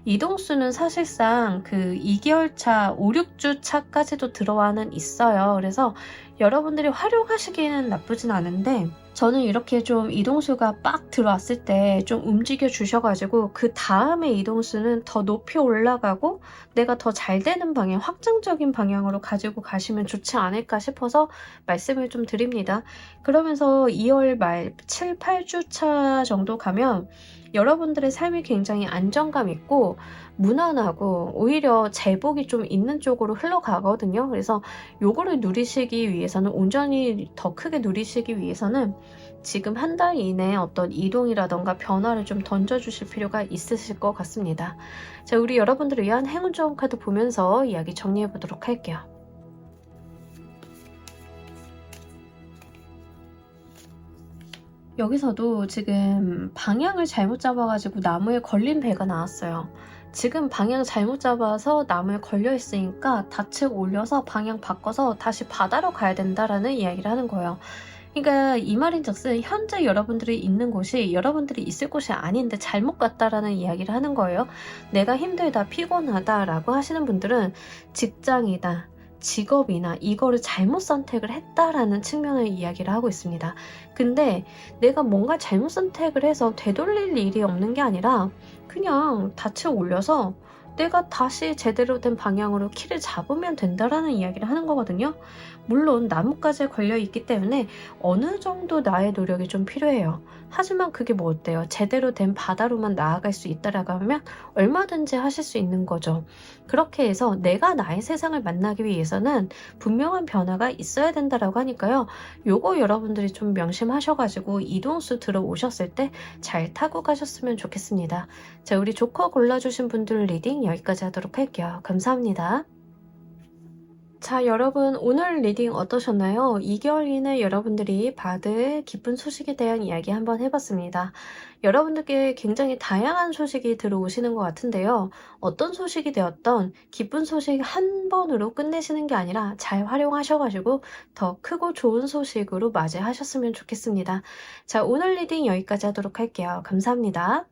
이동수는 사실상 그 2개월 차, 5, 6주 차까지도 들어와는 있어요. 그래서 여러분들이 활용하시기에는 나쁘진 않은데, 저는 이렇게 좀 이동수가 빡 들어왔을 때 좀 움직여 주셔가지고 그 다음에 이동수는 더 높이 올라가고 내가 더 잘 되는 방향, 확장적인 방향으로 가지고 가시면 좋지 않을까 싶어서 말씀을 좀 드립니다. 그러면서 2월 말 7, 8주 차 정도 가면 여러분들의 삶이 굉장히 안정감 있고 무난하고 오히려 제복이 좀 있는 쪽으로 흘러가거든요. 그래서 요거를 누리시기 위해서는, 온전히 더 크게 누리시기 위해서는 지금 한 달 이내에 어떤 이동이라던가 변화를 좀 던져주실 필요가 있으실 것 같습니다. 자, 우리 여러분들을 위한 행운 좋은 카드 보면서 이야기 정리해 보도록 할게요. 여기서도 지금 방향을 잘못 잡아가지고 나무에 걸린 배가 나왔어요. 지금 방향 잘못 잡아서 나무에 걸려 있으니까 좌측 올려서 방향 바꿔서 다시 바다로 가야 된다라는 이야기를 하는 거예요. 그러니까 이 말인즉슨 현재 여러분들이 있는 곳이 여러분들이 있을 곳이 아닌데 잘못 갔다라는 이야기를 하는 거예요. 내가 힘들다, 피곤하다라고 하시는 분들은 직장이다, 직업이나 이거를 잘못 선택을 했다라는 측면을 이야기를 하고 있습니다. 근데 내가 뭔가 잘못 선택을 해서 되돌릴 일이 없는 게 아니라 그냥 닻을 올려서 내가 다시 제대로 된 방향으로 키를 잡으면 된다라는 이야기를 하는 거거든요. 물론 나뭇가지에 걸려 있기 때문에 어느 정도 나의 노력이 좀 필요해요. 하지만 그게 뭐 어때요? 제대로 된 바다로만 나아갈 수 있다라고 하면 얼마든지 하실 수 있는 거죠. 그렇게 해서 내가 나의 세상을 만나기 위해서는 분명한 변화가 있어야 된다라고 하니까요. 요거 여러분들이 좀 명심하셔가지고 이동수 들어오셨을 때 잘 타고 가셨으면 좋겠습니다. 자, 우리 조커 골라주신 분들 리딩 여기까지 하도록 할게요. 감사합니다. 자, 여러분 오늘 리딩 어떠셨나요? 2개월 이내 여러분들이 받을 기쁜 소식에 대한 이야기 한번 해봤습니다. 여러분들께 굉장히 다양한 소식이 들어오시는 것 같은데요. 어떤 소식이 되었던 기쁜 소식 한 번으로 끝내시는 게 아니라 잘 활용하셔가지고 더 크고 좋은 소식으로 맞이하셨으면 좋겠습니다. 자, 오늘 리딩 여기까지 하도록 할게요. 감사합니다.